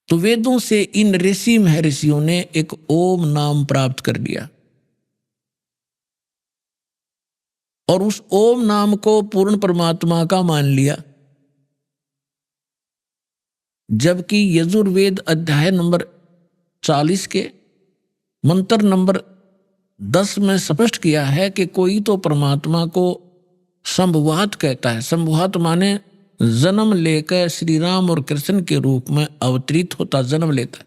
तो वेदों से इन ऋषि महर्षियों ने एक ओम नाम प्राप्त कर लिया और उस ओम नाम को पूर्ण परमात्मा का मान लिया। जबकि यजुर्वेद अध्याय नंबर 40 के मंत्र नंबर 10 में स्पष्ट किया है कि कोई तो परमात्मा को संभवात कहता है। संभवात माने जन्म लेकर श्री राम और कृष्ण के रूप में अवतरित होता, जन्म लेता है,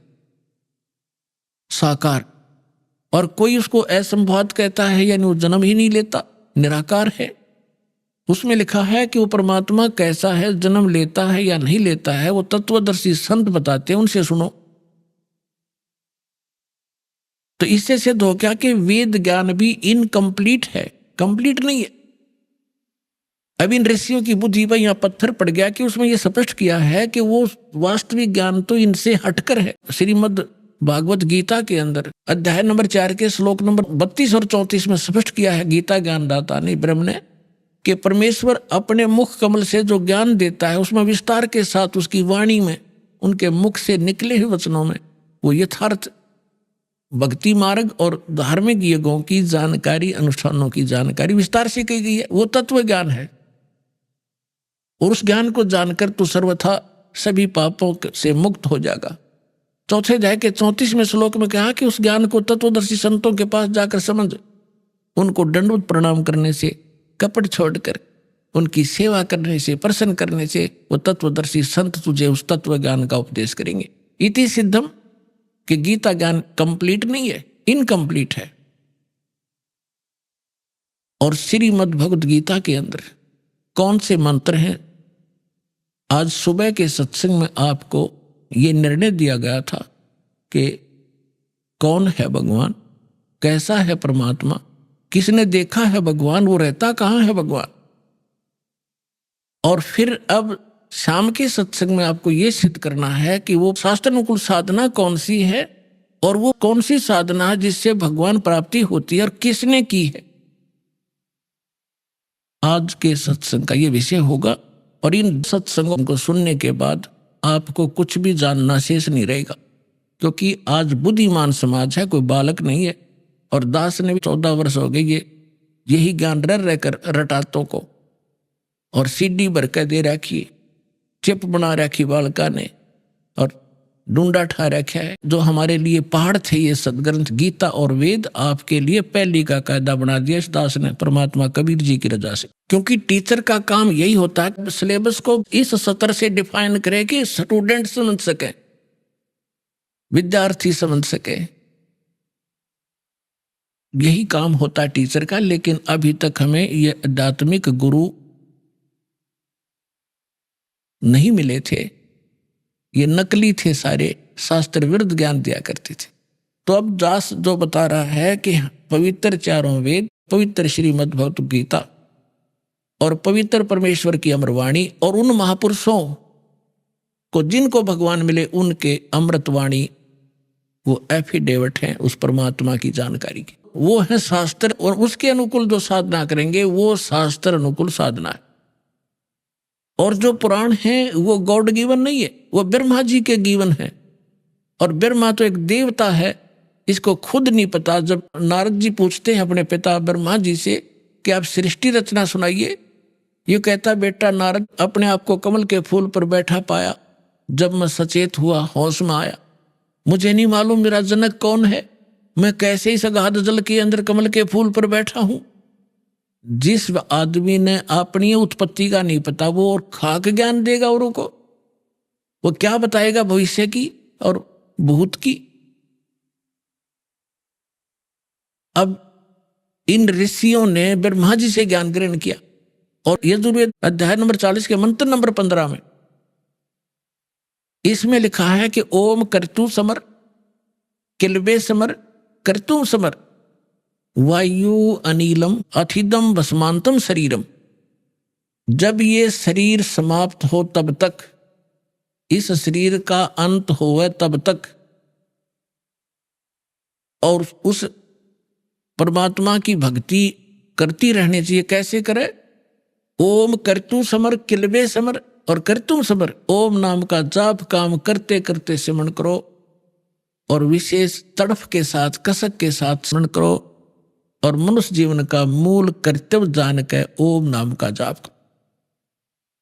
साकार। और कोई उसको असंभवात कहता है, यानी वो जन्म ही नहीं लेता, निराकार है। उसमें लिखा है कि वो परमात्मा कैसा है, जन्म लेता है या नहीं लेता है, वो तत्वदर्शी संत बताते हैं, उनसे सुनो। तो इससे सिद्ध हो गया कि वेद ज्ञान भी इनकम्प्लीट है, कंप्लीट नहीं है। अब इन ऋषियों की बुद्धि पर यहां पत्थर पड़ गया कि उसमें यह स्पष्ट किया है कि वो वास्तविक ज्ञान तो इनसे हटकर है। श्रीमद् भागवत गीता के अंदर अध्याय नंबर 4 के श्लोक नंबर 32 और 34 में स्पष्ट किया है गीता ज्ञानदाता ने, ब्रह्म ने, कि परमेश्वर अपने मुख कमल से जो ज्ञान देता है उसमें विस्तार के साथ उसकी वाणी में उनके मुख से निकले हुए वचनों में वो यथार्थ भक्ति मार्ग और धार्मिक यज्ञों की जानकारी, अनुष्ठानों की जानकारी विस्तार से की गई है। वो तत्व ज्ञान है और उस ज्ञान को जानकर तो सर्वथा सभी पापों से मुक्त हो जाएगा। चौथे अध्याय के 34वें श्लोक में कहा कि उस ज्ञान को तत्वदर्शी संतों के पास जाकर समझ, उनको दंडवत प्रणाम करने से, कपट छोड़कर उनकी सेवा करने से, प्रसन्न करने से वो तत्वदर्शी संत तुझे उस तत्व ज्ञान का उपदेश करेंगे। इति सिद्धम कि गीता ज्ञान कंप्लीट नहीं है, इनकम्प्लीट है। और श्रीमद् भगवद गीता के अंदर कौन से मंत्र हैं? आज सुबह के सत्संग में आपको ये निर्णय दिया गया था कि कौन है भगवान, कैसा है परमात्मा, किसने देखा है भगवान, वो रहता कहाँ है भगवान। और फिर अब शाम के सत्संग में आपको ये सिद्ध करना है कि वो शास्त्रानुकूल साधना कौन सी है और वो कौन सी साधना है जिससे भगवान प्राप्ति होती है और किसने की है। आज के सत्संग का ये विषय होगा और इन सत्संगों को सुनने के बाद आपको कुछ भी जानना शेष नहीं रहेगा, क्योंकि आज बुद्धिमान समाज है, कोई बालक नहीं है। और दास ने भी 14 वर्ष हो गए यही ज्ञान रहकर रटातों को और सीडी भर कर दे रखी, चिप बना रखी बालका ने और डूंडा ठा रखा है। जो हमारे लिए पहाड़ थे ये सदग्रंथ गीता और वेद, आपके लिए पहली का कायदा बना दिया इस दास ने, परमात्मा कबीर जी की रजा से। क्योंकि टीचर का काम यही होता है सिलेबस को इस सत्र से डिफाइन करे कि स्टूडेंट समझ सके, विद्यार्थी समझ सके, यही काम होता है टीचर का। लेकिन अभी तक हमें ये आध्यात्मिक गुरु नहीं मिले थे, ये नकली थे, सारे शास्त्र विरुद्ध ज्ञान दिया करते थे। तो अब दास जो बता रहा है कि पवित्र चारों वेद, पवित्र श्रीमद् भगवद गीता और पवित्र परमेश्वर की अमरवाणी और उन महापुरुषों को जिनको भगवान मिले उनके अमृतवाणी, वो एफिडेविट हैं उस परमात्मा की जानकारी की, वो है शास्त्र। और उसके अनुकूल जो साधना करेंगे वो शास्त्र अनुकूल साधना है। और जो पुराण है वो गॉड गिवन नहीं है, वो ब्रह्मा जी के गिवन है। और ब्रह्मा तो एक देवता है, इसको खुद नहीं पता। जब नारद जी पूछते हैं अपने पिता ब्रह्मा जी से कि आप सृष्टि रचना सुनाइए, ये कहता बेटा नारद, अपने आप को कमल के फूल पर बैठा पाया, जब मैं सचेत हुआ होश में आया, मुझे नहीं मालूम मेरा जनक कौन है, मैं कैसे इस अगाध जल के अंदर कमल के फूल पर बैठा हूं। जिस आदमी ने अपनी उत्पत्ति का नहीं पता वो और खाक ज्ञान देगा औरों को, वो क्या बताएगा भविष्य की और भूत की। अब इन ऋषियों ने ब्रह्मा जी से ज्ञान ग्रहण किया और यजुर्वेद अध्याय नंबर 40 के मंत्र नंबर 15 में इसमें लिखा है कि ओम कर्तु समर किलबे समर कर्तु समर वायु अनिलम अथिदम भस्मांतम शरीरम। जब ये शरीर समाप्त हो तब तक, इस शरीर का अंत होवे तब तक, और उस परमात्मा की भक्ति करती रहनी चाहिए। कैसे करे? ओम कर्तु समर किलबे समर और कर्तुम समर, ओम नाम का जाप काम करते करते सिमरण करो और विशेष तड़फ के साथ कसक के साथ स्मरण करो और मनुष्य जीवन का मूल कर्तव्य जान के ओम नाम का जाप करो।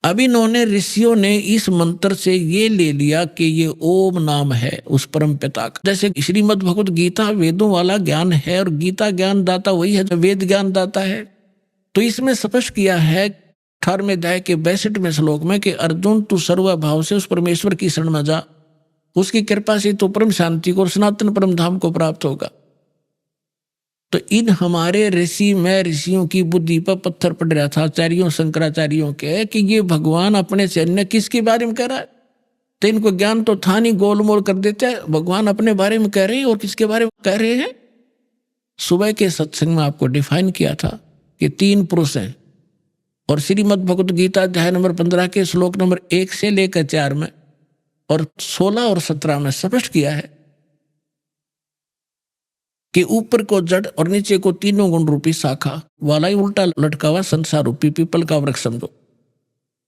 अब इन्होंने ऋषियों ने इस मंत्र से ये ले लिया कि ये ओम नाम है उस परम पिता का। जैसे श्रीमद् भगवद गीता वेदों वाला ज्ञान है और गीता ज्ञान दाता वही है जो वेद ज्ञान दाता है। तो इसमें स्पष्ट किया है 18वें अध्याय के 62वें श्लोक में कि अर्जुन तू सर्वभाव से उस परमेश्वर की शरण में जा, उसकी कृपा से तो परम शांति को और सनातन परम धाम को प्राप्त होगा। तो इन हमारे ऋषि में ऋषियों की बुद्धि पर पत्थर पड़ रहा था, आचार्यों शंकराचार्यों के, कि ये भगवान अपने से अन्य किसके बारे में कह रहा है। तो इनको ज्ञान तो था नहीं, गोलमोल कर देते हैं। भगवान अपने बारे में कह रहे हैं और किसके बारे में कह रहे हैं। सुबह के सत्संग में आपको डिफाइन किया था कि 3 पुरुष हैं और श्रीमद् भगवद गीता अध्याय नंबर 15 के श्लोक नंबर 1 से लेकर 4 में और 16 और 17 में स्पष्ट किया है कि ऊपर को जड़ और नीचे को तीनों गुण रूपी शाखा वाला ही उल्टा लटका हुआ संसार रूपी पीपल का वृक्ष समझो।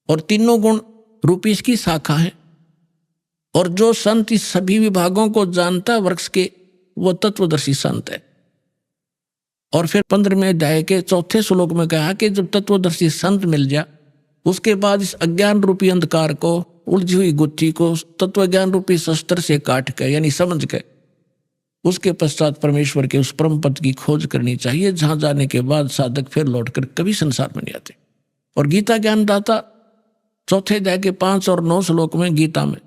और तीनों गुण रूपी इसकी शाखा है और जो संत इस सभी विभागों को जानता है वृक्ष के, वो तत्वदर्शी संत है। और फिर 15वें अध्याय के 4 श्लोक में कहा कि जब तत्वदर्शी संत मिल जा, उसके बाद इस अज्ञान रूपी अंधकार को, उलझी हुई गुत्थी को तत्व ज्ञान रूपी शस्त्र से काट के यानी समझ के, उसके पश्चात परमेश्वर के उस परम पद की खोज करनी चाहिए, जहां जाने के बाद साधक फिर लौटकर कभी संसार में नहीं आते। और गीता ज्ञानदाता 4 अध्याय के 5 और 9 श्लोक में गीता में,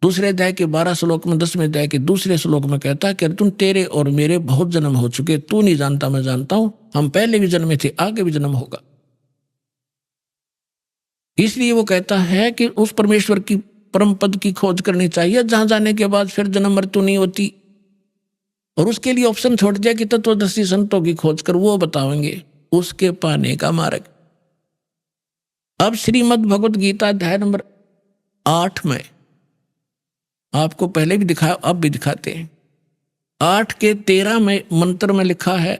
2 अध्याय के 12 श्लोक में, 10वें अध्याय के 2 श्लोक में कहता है कि अर्जुन तेरे और मेरे बहुत जन्म हो चुके, तू नहीं जानता मैं जानता हूं, हम पहले भी जन्मे थे, आगे भी जन्म होगा। इसलिए वो कहता है कि उस परमेश्वर की परम पद की खोज करनी चाहिए, जहां जाने के बाद फिर जन्म मृत्यु नहीं होती। और उसके लिए ऑप्शन छोड़ दिया कि तत्वदर्शी संतों की खोज कर, वो बताएंगे उसके पाने का मार्ग। अब श्रीमद् भगवत गीता अध्याय नंबर 8 में आपको पहले भी दिखाया, अब भी दिखाते हैं। 8 के 13 में मंत्र में लिखा है,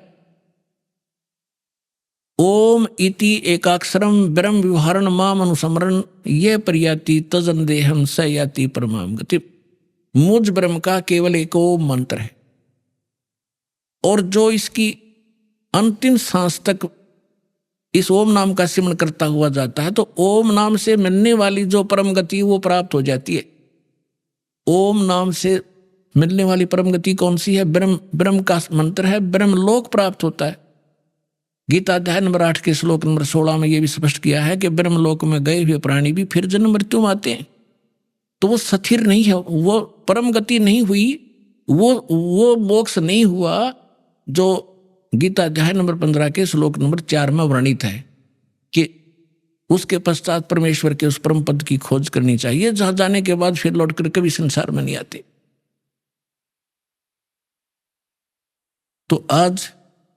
ओम इति एकाक्षरम ब्रह्म विवहारण माम अनुसमरण ये प्रयाति तजन देहम स याति परमाम गति। मुझ ब्रह्म का केवल एक ओम मंत्र है, और जो इसकी अंतिम सांस तक इस ओम नाम का सिमरण करता हुआ जाता है, तो ओम नाम से मिलने वाली जो परम गति वो प्राप्त हो जाती है। ओम नाम से मिलने वाली परम गति कौन सी है? ब्रह्म का मंत्र है, ब्रह्म लोक प्राप्त होता है। गीता अध्याय नंबर 8 के श्लोक नंबर 16 में यह भी स्पष्ट किया है कि ब्रह्मलोक में गए हुए प्राणी भी फिर जन्म मृत्यु में आते हैं। तो वो स्थिर नहीं है, वो परम गति नहीं हुई, वो मोक्ष नहीं हुआ जो गीता अध्याय नंबर 15 के श्लोक नंबर 4 में वर्णित है कि उसके पश्चात परमेश्वर के उस परम पद की खोज करनी चाहिए, जहां जाने के बाद फिर लौटकर कभी संसार में नहीं आते। तो आज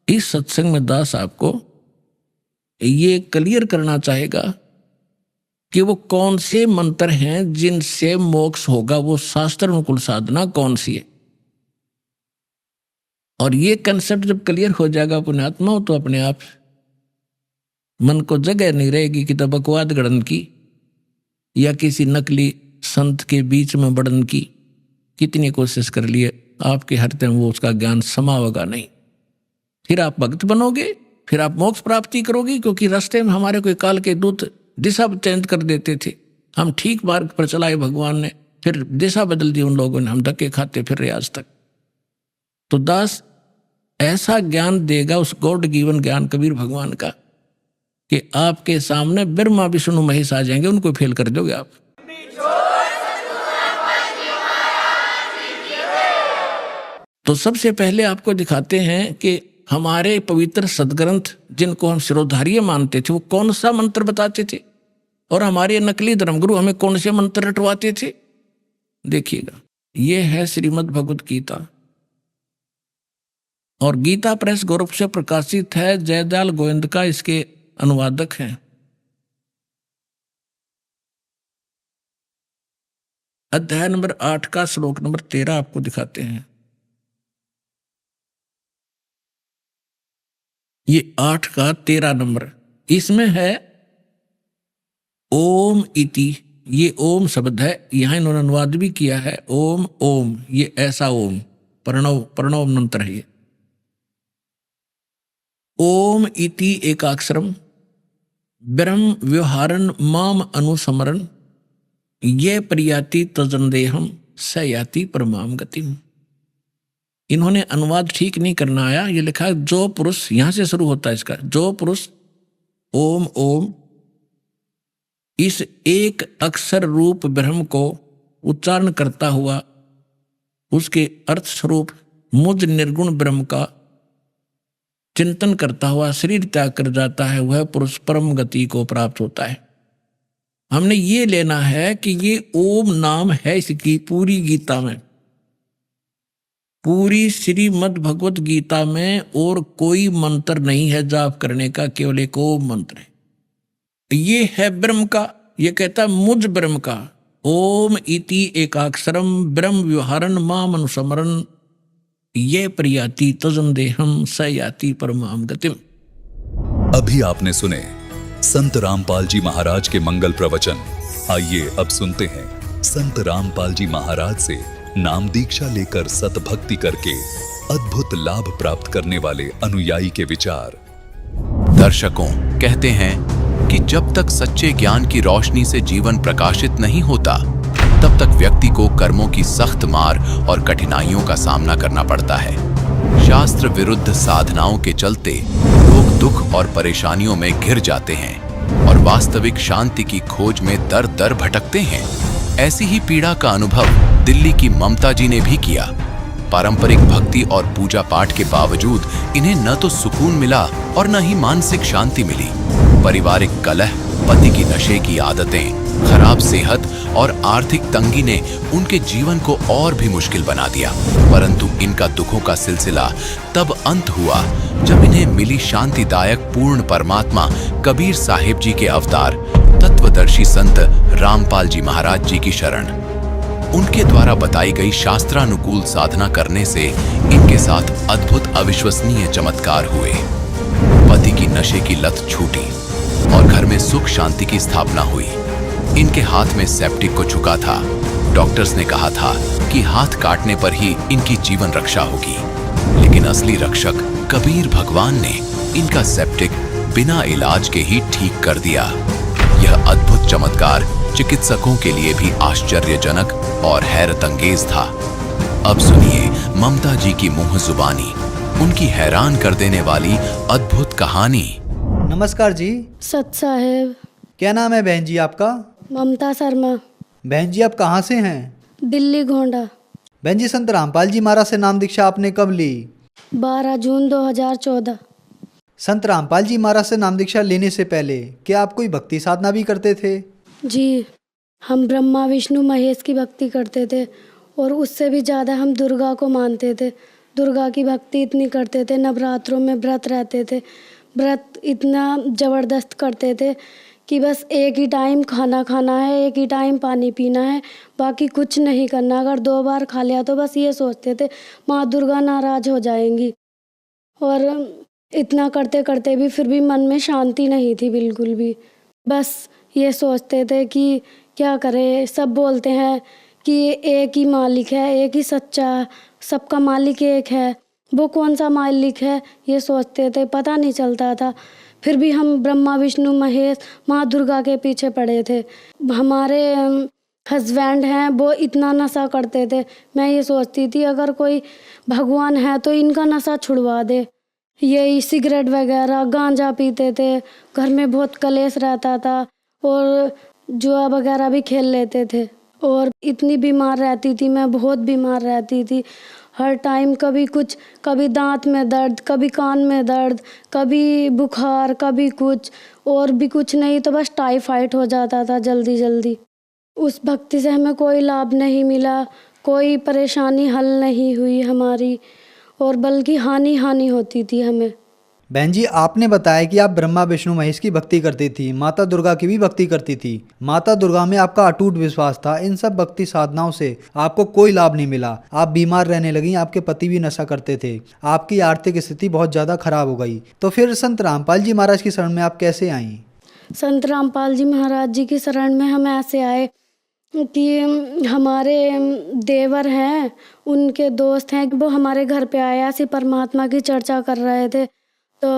इस सत्संग में दास आपको ये क्लियर करना चाहेगा कि वो कौन से मंत्र हैं जिनसे मोक्ष होगा, वो शास्त्र अनुकूल साधना कौन सी है। और ये कंसेप्ट जब क्लियर हो जाएगा पुण्यात्मा, तो अपने आप मन को जगह नहीं रहेगी कि तो बकवाद गढ़न की या किसी नकली संत के बीच में बढ़न की कितनी कोशिश कर लिए, आपके हृदय में वो उसका ज्ञान समावेगा नहीं। फिर आप भक्त बनोगे, फिर आप मोक्ष प्राप्ति करोगे, क्योंकि रास्ते में हमारे कोई काल के दूत दिशा चेंज कर देते थे, हम ठीक मार्ग पर चलाए भगवान ने, फिर दिशा बदल दी उन लोगों ने, हम धक्के खाते फिर रहे आज तक। तो दास ऐसा ज्ञान देगा उस गॉड गिवन ज्ञान कबीर भगवान का कि आपके सामने ब्रह्मा विष्णु महेश आ जाएंगे, उनको फेल कर दोगे आप। तो सबसे पहले आपको दिखाते हैं कि हमारे पवित्र सदग्रंथ जिनको हम शिरोधार्य मानते थे वो कौन सा मंत्र बताते थे, और हमारे नकली धर्मगुरु हमें कौन से मंत्र रटवाते थे। देखिएगा, ये है श्रीमद् भगवत गीता, और गीता प्रेस गोरख से प्रकाशित है। जयदयाल गोविंद का इसके अनुवादक हैं। अध्याय नंबर 8 का श्लोक नंबर 13 आपको दिखाते हैं। ये 8 का 13 नंबर, इसमें है ओम इति, ये ओम शब्द है, यहां इन्होंने अनुवाद भी किया है ओम ओम, ये ऐसा ओम प्रणव मंत्र है। ये ओम इति एकाक्षरम ब्रह्म व्यवहारन माम अनुसमरण ये प्रयाति तजनदेहम स याति परमाम गतिम। इन्होंने अनुवाद ठीक नहीं करना आया, ये लिखा है जो पुरुष, यहां से शुरू होता है इसका, जो पुरुष ओम ओम इस एक अक्षर रूप ब्रह्म को उच्चारण करता हुआ उसके अर्थ स्वरूप मुझ निर्गुण ब्रह्म का चिंतन करता हुआ शरीर त्याग कर जाता है, वह पुरुष परम गति को प्राप्त होता है। हमने ये लेना है कि ये ओम नाम है इसकी पूरी गीता में, पूरी श्रीमद् भगवत गीता में और कोई मंत्र नहीं है जाप करने का, केवल एक ओम मंत्र है। ये है ब्रह्म का, ये कहता है मुझ ब्रह्म का, ओम इति एकाक्षरम ब्रह्म व्यवहारन माम अनुसमरण ये प्रयाति तजन देहम स याति परमाम गतिम। अभी आपने सुने संत रामपाल जी महाराज के मंगल प्रवचन। आइए अब सुनते हैं संत रामपाल जी महाराज से नाम दीक्षा लेकर सतभक्ति करके अद्भुत लाभ प्राप्त करने वाले अनुयायी के विचार। दर्शकों, कहते हैं कि जब तक सच्चे ज्ञान की रोशनी से जीवन प्रकाशित नहीं होता, तब तक व्यक्ति को कर्मों की सख्त मार और कठिनाइयों का सामना करना पड़ता है। शास्त्र विरुद्ध साधनाओं के चलते लोग दुख और परेशानियों में घिर जाते हैं और वास्तविक शांति की खोज में दर दर भटकते हैं। ऐसी ही पीड़ा का अनुभव दिल्ली की ममता जी ने भी किया। पारंपरिक भक्ति और पूजा पाठ के बावजूद इन्हें न तो सुकून मिला और न ही मानसिक शांति मिली। पारिवारिक कलह, पति की नशे की आदतें, खराब सेहत और आर्थिक तंगी ने उनके जीवन को और भी मुश्किल बना दिया। परंतु इनका दुखों का सिलसिला तब अंत हुआ जब इन्हें मिली शांतिदायक पूर्ण परमात्मा कबीर साहिब जी के अवतार तत्वदर्शी संत रामपाल जी महाराज जी की शरण। उनके द्वारा बताई गई शास्त्रानुकूल साधना करने से इनके साथ अद्भुत अविश्वसनीय चमत्कार हुए। पति की नशे की लत छूटी और घर में सुख शांति की स्थापना हुई। इनके हाथ में सेप्टिक को चुका था। डॉक्टर्स ने कहा था कि हाथ काटने पर ही इनकी जीवन रक्षा होगी, लेकिन असली रक्षक कबीर भगवान ने इनका सेप्टिक बिना इलाज के ही ठीक कर दिया। यह अद्भुत चमत्कार चिकित्सकों के लिए भी आश्चर्यजनक और हैरतअंगेज था। अब सुनिए ममता जी की मुंह जुबानी, उनकी हैरान कर देने वाली अद्भुत कहानी। नमस्कार जी। सत साहेब। क्या नाम है बहन जी आपका? ममता शर्मा। बहन जी आप कहाँ से हैं? दिल्ली घोंडा। बहन जी संत रामपाल जी महाराज से नाम दीक्षा आपने कब ली? 12 जून 2014। संत रामपाल जी महाराज से नाम दीक्षा लेने से पहले क्या आप कोई भक्ति साधना भी करते थे? जी, हम ब्रह्मा विष्णु महेश की भक्ति करते थे और उससे भी ज़्यादा हम दुर्गा को मानते थे। दुर्गा की भक्ति इतनी करते थे, नवरात्रों में व्रत रहते थे। व्रत इतना ज़बरदस्त करते थे कि बस एक ही टाइम खाना खाना है, एक ही टाइम पानी पीना है, बाकी कुछ नहीं करना। अगर 2 बार खा लिया तो बस ये सोचते थे माँ दुर्गा नाराज़ हो जाएंगी। और इतना करते करते भी फिर भी मन में शांति नहीं थी बिल्कुल भी। बस ये सोचते थे कि क्या करें, सब बोलते हैं कि एक ही मालिक है, एक ही सच्चा, सबका मालिक एक है, वो कौन सा मालिक है ये सोचते थे, पता नहीं चलता था। फिर भी हम ब्रह्मा विष्णु महेश माँ दुर्गा के पीछे पड़े थे। हमारे हस्बैंड हैं वो इतना नशा करते थे, मैं ये सोचती थी अगर कोई भगवान है तो इनका नशा छुड़वा दे। यही सिगरेट वगैरह गांजा पीते थे, घर में बहुत कलेश रहता था और जुआ वगैरह भी खेल लेते थे। और इतनी बीमार रहती थी मैं, बहुत बीमार रहती थी हर टाइम। कभी कुछ, कभी दांत में दर्द, कभी कान में दर्द, कभी बुखार, कभी कुछ, और भी कुछ नहीं तो बस टाइफाइड हो जाता था जल्दी जल्दी। उस भक्ति से हमें कोई लाभ नहीं मिला, कोई परेशानी हल नहीं हुई हमारी, और बल्कि हानि होती थी हमें। बहन जी आपने बताया कि आप ब्रह्मा विष्णु महेश की भक्ति करती थी, माता दुर्गा की भी भक्ति करती थी। माता दुर्गा में आपका अटूट विश्वास था। इन सब भक्ति साधनाओं से आपको कोई लाभ नहीं मिला, आप बीमार रहने लगी, आपके पति भी नशा करते थे, आपकी आर्थिक स्थिति बहुत ज़्यादा खराब हो गई। तो फिर संत रामपाल जी महाराज की शरण में आप कैसे आईं? संत रामपाल जी महाराज जी की शरण में हम ऐसे आए कि हमारे देवर हैं, उनके दोस्त हैं, वो हमारे घर पे आए, ऐसी परमात्मा की चर्चा कर रहे थे। तो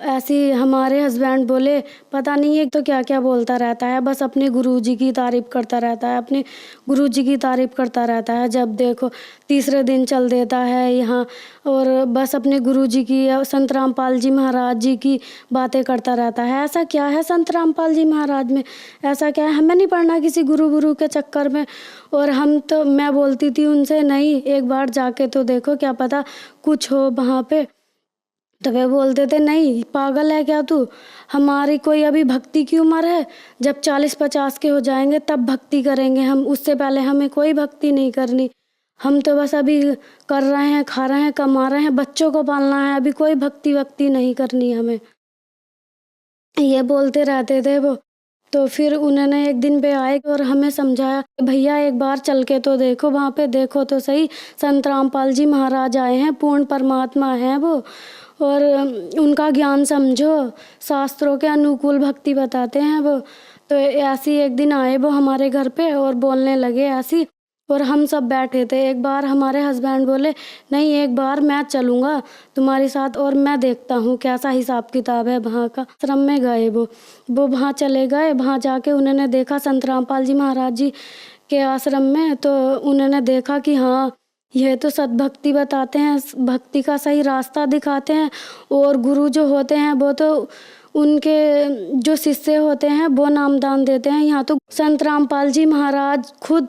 ऐसी हमारे हस्बैंड बोले पता नहीं है तो क्या क्या बोलता रहता है, बस अपने गुरुजी की तारीफ़ करता रहता है, अपने गुरुजी की तारीफ़ करता रहता है। जब देखो तीसरे दिन चल देता है यहाँ और बस अपने गुरुजी की, संत रामपाल जी महाराज जी की बातें करता रहता है। ऐसा क्या है संत रामपाल जी महाराज में, ऐसा क्या है, हमें नहीं पढ़ना किसी गुरु के चक्कर में। और हम तो, मैं बोलती थी उनसे नहीं, एक बार जाके तो देखो, क्या पता कुछ हो वहाँ पे। तो वे बोलते थे नहीं पागल है क्या तू, हमारी कोई अभी भक्ति की उम्र है, जब 40-50 के हो जाएंगे तब भक्ति करेंगे हम, उससे पहले हमें कोई भक्ति नहीं करनी। हम तो बस अभी कर रहे हैं, खा रहे हैं, कमा रहे हैं, बच्चों को पालना है, अभी कोई भक्ति नहीं करनी हमें, ये बोलते रहते थे वो। तो फिर उन्होंने एक दिन पे आए और हमें समझाया भैया एक बार चल के तो देखो, वहाँ पे देखो तो सही, संत रामपाल जी महाराज आए हैं, पूर्ण परमात्मा हैं वो, और उनका ज्ञान समझो, शास्त्रों के अनुकूल भक्ति बताते हैं वो। तो ऐसे ही एक दिन आए वो हमारे घर पे और बोलने लगे ऐसी, और हम सब बैठे थे। एक बार हमारे हस्बैंड बोले नहीं, एक बार मैं चलूँगा तुम्हारे साथ और मैं देखता हूँ कैसा हिसाब किताब है वहाँ का। आश्रम में गए वो वहाँ चले गए। वहाँ जाके उन्होंने देखा संत रामपाल जी महाराज जी के आश्रम में, तो उन्होंने देखा कि हाँ यह तो सद्भक्ति बताते हैं, भक्ति का सही रास्ता दिखाते हैं। और गुरु जो होते हैं वो तो उनके जो शिष्य होते हैं वो नामदान देते हैं। यहाँ तो संत रामपाल जी महाराज खुद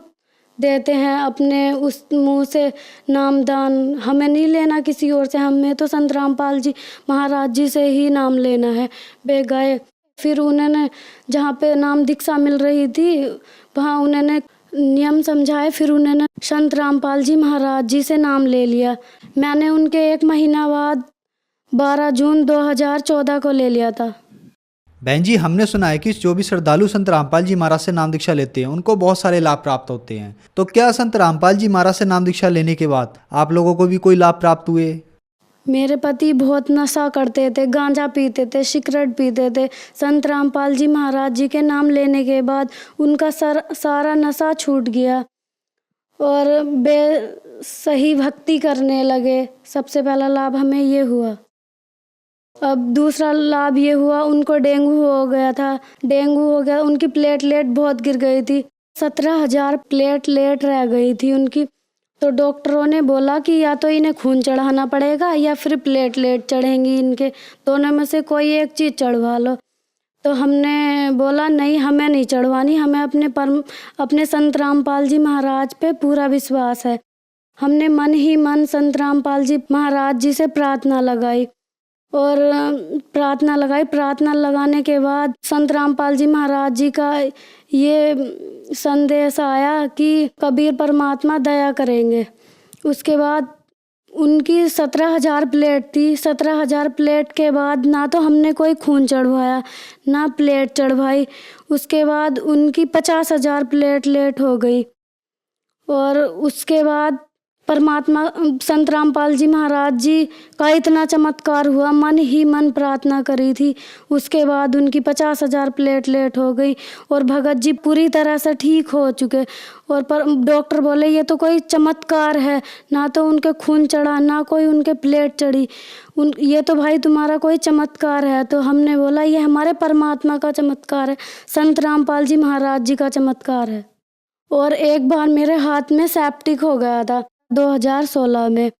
देते हैं अपने उस मुंह से नामदान। हमें नहीं लेना किसी और से, हमें तो संत रामपाल जी महाराज जी से ही नाम लेना है। वे गए, फिर उन्होंने जहाँ पे नाम दीक्षा मिल रही थी वहाँ उन्होंने नियम समझाए। फिर उन्होंने संत रामपाल जी महाराज जी से नाम ले लिया। मैंने उनके 1 महीना बाद 12 जून 2014 को ले लिया था। बहन जी, हमने सुना है कि जो भी श्रद्धालु संत रामपाल जी महाराज से नाम दीक्षा लेते हैं उनको बहुत सारे लाभ प्राप्त होते हैं। तो क्या संत रामपाल जी महाराज से नाम दीक्षा लेने के बाद आप लोगों को भी कोई लाभ प्राप्त हुए? मेरे पति बहुत नशा करते थे, गांजा पीते थे, सिगरेट पीते थे। संत रामपाल जी महाराज जी के नाम लेने के बाद उनका सारा नशा छूट गया और वे सही भक्ति करने लगे। सबसे पहला लाभ हमें ये हुआ। अब दूसरा लाभ ये हुआ, उनको डेंगू हो गया था। डेंगू हो गया, उनकी प्लेटलेट बहुत गिर गई थी। 17,000 प्लेटलेट रह गई थी उनकी। तो डॉक्टरों ने बोला कि या तो इन्हें खून चढ़ाना पड़ेगा या फिर प्लेटलेट चढ़ेंगी इनके, दोनों में से कोई एक चीज़ चढ़वा लो। तो हमने बोला नहीं, हमें नहीं चढ़वानी, हमें अपने संत रामपाल जी महाराज पे पूरा विश्वास है। हमने मन ही मन संत रामपाल जी महाराज जी से प्रार्थना लगाई और प्रार्थना लगाने के बाद संत रामपाल जी महाराज जी का ये संदेश आया कि कबीर परमात्मा दया करेंगे। उसके बाद उनकी 17,000 प्लेट थी। 17,000 प्लेट के बाद ना तो हमने कोई खून चढ़वाया ना प्लेट चढ़वाई। उसके बाद उनकी 50,000 प्लेटलेट हो गई। और उसके बाद परमात्मा संत रामपाल जी महाराज जी का इतना चमत्कार हुआ, मन ही मन प्रार्थना करी थी। उसके बाद उनकी 50,000 प्लेटलेट हो गई और भगत जी पूरी तरह से ठीक हो चुके। और डॉक्टर बोले ये तो कोई चमत्कार है, ना तो उनके खून चढ़ा ना कोई उनके प्लेट चढ़ी, ये तो भाई तुम्हारा कोई चमत्कार है। तो हमने बोला ये हमारे परमात्मा का चमत्कार है, संत रामपाल जी महाराज जी का चमत्कार है। और एक बार मेरे हाथ में सेप्टिक हो गया था 2016 में।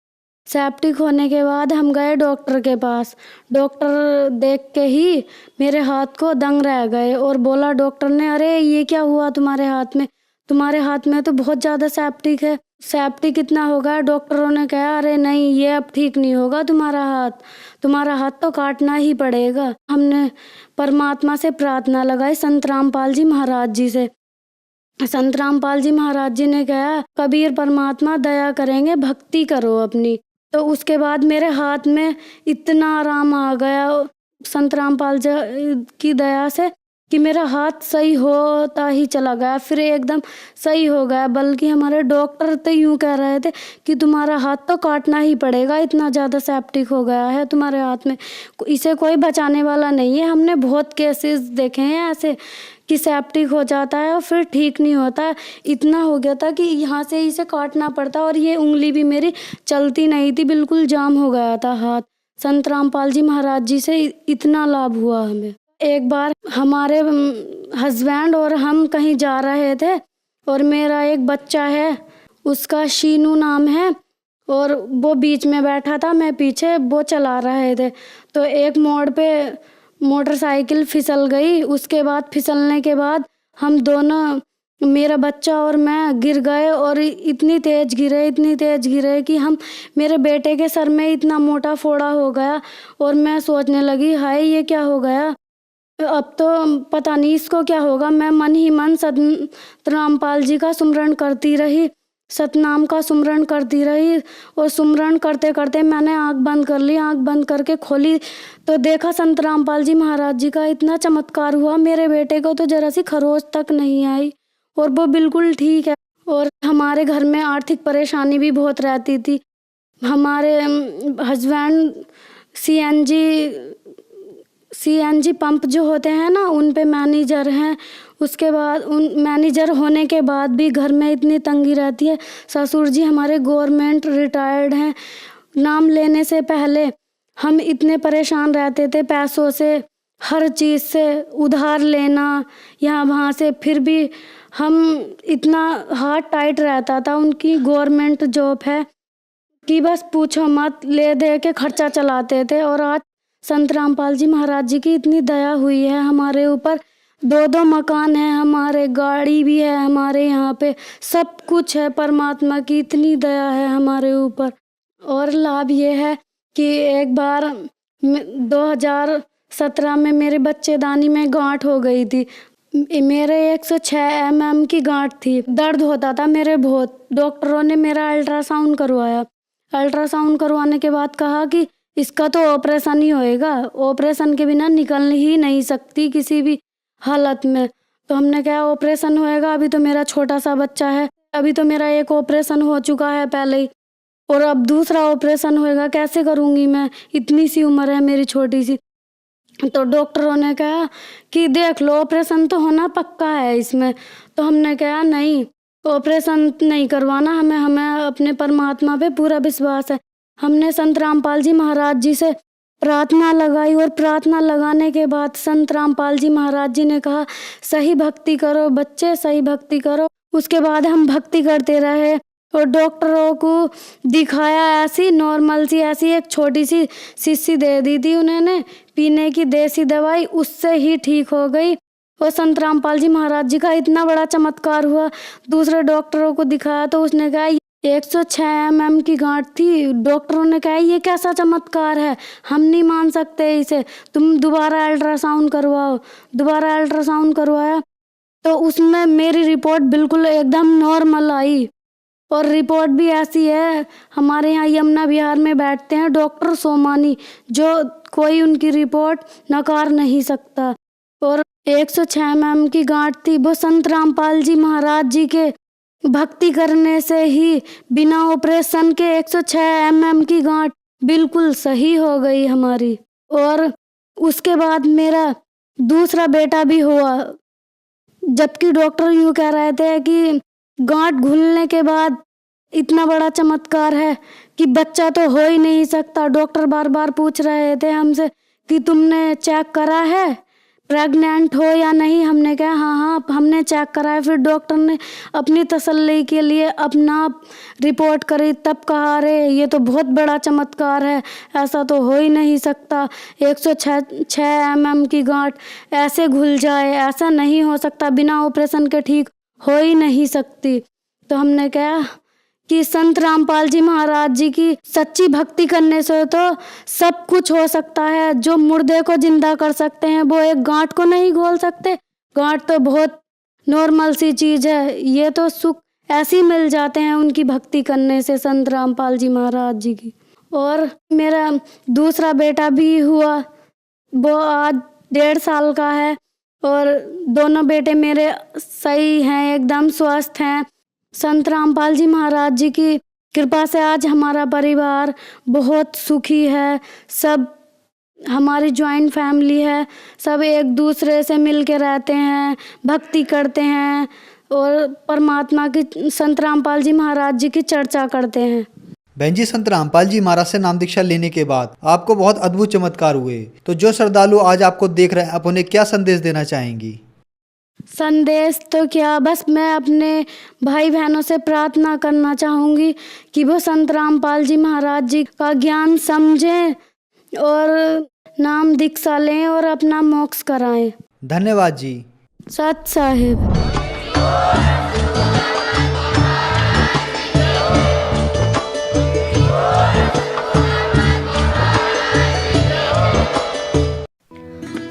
सेप्टिक होने के बाद हम गए डॉक्टर के पास। डॉक्टर देख के ही मेरे हाथ को दंग रह गए और बोला डॉक्टर ने, अरे ये क्या हुआ तुम्हारे हाथ में, तुम्हारे हाथ में तो बहुत ज़्यादा सेप्टिक है, सेप्टिक कितना होगा। डॉक्टरों ने कहा अरे नहीं, ये अब ठीक नहीं होगा, तुम्हारा हाथ तो काटना ही पड़ेगा। हमने परमात्मा से प्रार्थना लगाई संत रामपाल जी महाराज जी से। संत रामपाल जी महाराज जी ने कहा कबीर परमात्मा दया करेंगे, भक्ति करो अपनी। तो उसके बाद मेरे हाथ में इतना आराम आ गया संत रामपाल जी की दया से कि मेरा हाथ सही होता ही चला गया, फिर एकदम सही हो गया। बल्कि हमारे डॉक्टर तो यूँ कह रहे थे कि तुम्हारा हाथ तो काटना ही पड़ेगा, इतना ज़्यादा सेप्टिक हो गया है तुम्हारे हाथ में, इसे कोई बचाने वाला नहीं है। हमने बहुत केसेस देखे हैं ऐसे कि सेप्टिक हो जाता है और फिर ठीक नहीं होता। इतना हो गया था कि यहाँ से इसे काटना पड़ता और ये उंगली भी मेरी चलती नहीं थी, बिल्कुल जाम हो गया था हाथ। संत रामपाल जी महाराज जी से इतना लाभ हुआ हमें। एक बार हमारे हस्बैंड और हम कहीं जा रहे थे और मेरा एक बच्चा है, उसका शीनू नाम है, और वो बीच में बैठा था, मैं पीछे, वो चला रहे थे। तो एक मोड़ पे मोटरसाइकिल फिसल गई। उसके बाद फिसलने के बाद हम दोनों, मेरा बच्चा और मैं, गिर गए और इतनी तेज़ गिरे कि मेरे बेटे के सर में इतना मोटा फोड़ा हो गया। और मैं सोचने लगी हाय ये क्या हो गया, अब तो पता नहीं इसको क्या होगा। मैं मन ही मन संत रामपाल जी का सुमरण करती रही, सतनाम का सुमरण करती रही। और सुमरण करते करते मैंने आँख बंद कर ली। आँख बंद करके खोली तो देखा संत रामपाल जी महाराज जी का इतना चमत्कार हुआ। मेरे बेटे को तो जरा सी खरोच तक नहीं आई और वो बिल्कुल ठीक है। और हमारे घर में आर्थिक परेशानी भी बहुत रहती थी। हमारे हस्बैंड CNG सीएनजी पंप जो होते हैं ना, उन पे मैनेजर हैं। उसके बाद उन मैनेजर होने के बाद भी घर में इतनी तंगी रहती है। ससुर जी हमारे गवर्नमेंट रिटायर्ड हैं। नाम लेने से पहले हम इतने परेशान रहते थे पैसों से, हर चीज़ से उधार लेना यहाँ वहाँ से, फिर भी हम इतना हाथ टाइट रहता था। उनकी गवर्नमेंट जॉब है कि बस पूछो मत, ले दे के खर्चा चलाते थे। और आज संत रामपाल जी महाराज जी की इतनी दया हुई है हमारे ऊपर। 2-2 मकान है हमारे, गाड़ी भी है हमारे, यहाँ पे सब कुछ है। परमात्मा की इतनी दया है हमारे ऊपर। और लाभ ये है कि एक बार 2017 में मेरे बच्चेदानी में गांठ हो गई थी। मेरे 106 mm की गांठ थी, दर्द होता था मेरे बहुत। डॉक्टरों ने मेरा अल्ट्रासाउंड करवाया। अल्ट्रासाउंड करवाने के बाद कहा कि इसका तो ऑपरेशन ही होएगा, ऑपरेशन के बिना निकल ही नहीं सकती किसी भी हालत में। तो हमने कहा ऑपरेशन होएगा, अभी तो मेरा छोटा सा बच्चा है, अभी तो मेरा एक ऑपरेशन हो चुका है पहले ही, और अब दूसरा ऑपरेशन होएगा, कैसे करूँगी मैं, इतनी सी उम्र है मेरी छोटी सी। तो डॉक्टरों ने कहा कि देख लो, ऑपरेशन तो होना पक्का है इसमें। तो हमने कहा नहीं, ऑपरेशन नहीं करवाना, हमें अपने परमात्मा पे पूरा विश्वास है। हमने संत रामपाल जी महाराज जी से प्रार्थना लगाई, और प्रार्थना लगाने के बाद संत रामपाल जी महाराज जी ने कहा सही भक्ति करो बच्चे, सही भक्ति करो। उसके बाद हम भक्ति करते रहे और डॉक्टरों को दिखाया। ऐसी नॉर्मल सी ऐसी एक छोटी सी शीशी दे दी थी उन्होंने पीने की, देसी दवाई, उससे ही ठीक हो गई। और संत रामपाल जी महाराज जी का इतना बड़ा चमत्कार हुआ। दूसरे डॉक्टरों को दिखाया तो उसने कहा 106 mm की गांठ थी। डॉक्टरों ने कहा ये कैसा चमत्कार है, हम नहीं मान सकते इसे, तुम दोबारा अल्ट्रासाउंड करवाओ। दोबारा अल्ट्रासाउंड करवाया तो उसमें मेरी रिपोर्ट बिल्कुल एकदम नॉर्मल आई। और रिपोर्ट भी ऐसी है, हमारे यहाँ यमुना विहार में बैठते हैं डॉक्टर सोमानी, जो कोई उनकी रिपोर्ट नकार नहीं सकता। और 106 mm की गांठ थी, वो संत रामपाल जी महाराज जी के भक्ति करने से ही बिना ऑपरेशन के 106 mm की गांठ बिल्कुल सही हो गई हमारी। और उसके बाद मेरा दूसरा बेटा भी हुआ, जबकि डॉक्टर यूँ कह रहे थे कि गांठ घुलने के बाद इतना बड़ा चमत्कार है कि बच्चा तो हो ही नहीं सकता। डॉक्टर बार बार पूछ रहे थे हमसे कि तुमने चेक करा है प्रेग्नेंट हो या नहीं। हमने कहा हाँ हमने चेक करा है। फिर डॉक्टर ने अपनी तसल्ली के लिए अपना रिपोर्ट करी, तब कहा अरे ये तो बहुत बड़ा चमत्कार है, ऐसा तो हो ही नहीं सकता, 106 mm की गांठ ऐसे घुल जाए, ऐसा नहीं हो सकता, बिना ऑपरेशन के ठीक हो ही नहीं सकती। तो हमने कहा कि संत रामपाल जी महाराज जी की सच्ची भक्ति करने से तो सब कुछ हो सकता है। जो मुर्दे को जिंदा कर सकते हैं वो एक गांठ को नहीं घोल सकते। गांठ तो बहुत नॉर्मल सी चीज़ है, ये तो सुख ऐसे ही मिल जाते हैं उनकी भक्ति करने से, संत रामपाल जी महाराज जी की। और मेरा दूसरा बेटा भी हुआ, वो आज 1.5 साल का है। और दोनों बेटे मेरे सही हैं, एकदम स्वस्थ हैं। संत रामपाल जी महाराज जी की कृपा से आज हमारा परिवार बहुत सुखी है। सब हमारी जॉइंट फैमिली है, सब एक दूसरे से मिल के रहते हैं, भक्ति करते हैं और परमात्मा की, संत रामपाल जी महाराज जी की चर्चा करते हैं। बहन जी, संत रामपाल जी महाराज से नाम दीक्षा लेने के बाद आपको बहुत अद्भुत चमत्कार हुए, तो जो श्रद्धालु आज आपको देख रहे हैं, आप उन्हें क्या संदेश देना चाहेंगी? संदेश तो क्या, बस मैं अपने भाई बहनों से प्रार्थना करना चाहूँगी कि वो संत रामपाल जी महाराज जी का ज्ञान समझें और नाम दीक्षा लें और अपना मोक्ष कराएं। धन्यवाद जी। सत साहिब।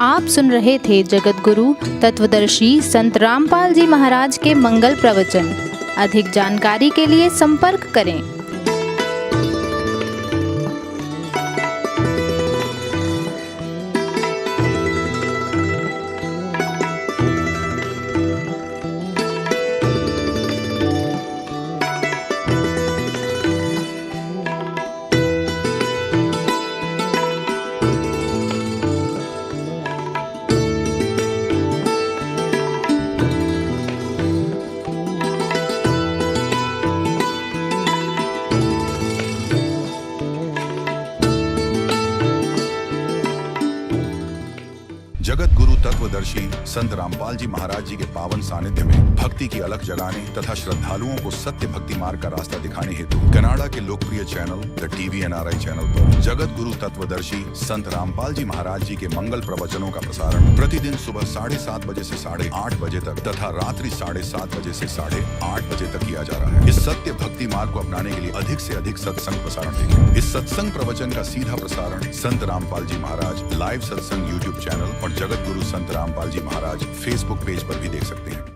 आप सुन रहे थे जगत गुरु तत्वदर्शी संत रामपाल जी महाराज के मंगल प्रवचन। अधिक जानकारी के लिए संपर्क करें। जगत गुरु तत्वदर्शी संत रामपाल जी महाराज जी के पावन सानिध्य में भक्ति की अलख जगाने तथा श्रद्धालुओं को सत्य भक्ति मार्ग का रास्ता दिखाने हेतु कनाडा के लोकप्रिय channel the TV NRI channel पर जगत गुरु तत्वदर्शी संत रामपाल जी महाराज जी के मंगल प्रवचनों का प्रसारण प्रतिदिन सुबह 7:30 बजे से 8:30 बजे तक तथा रात्रि 7:30 बजे से 8:30 बजे तक किया जा रहा है। इस सत्य भक्ति मार्ग को अपनाने के लिए अधिक से अधिक सत्संग प्रसारण देखें। इस सत्संग प्रवचन का सीधा प्रसारण संत रामपाल जी महाराज लाइव सत्संग YouTube चैनल और जगत गुरु संत रामपाल जी महाराज फेसबुक पेज पर भी देख सकते हैं।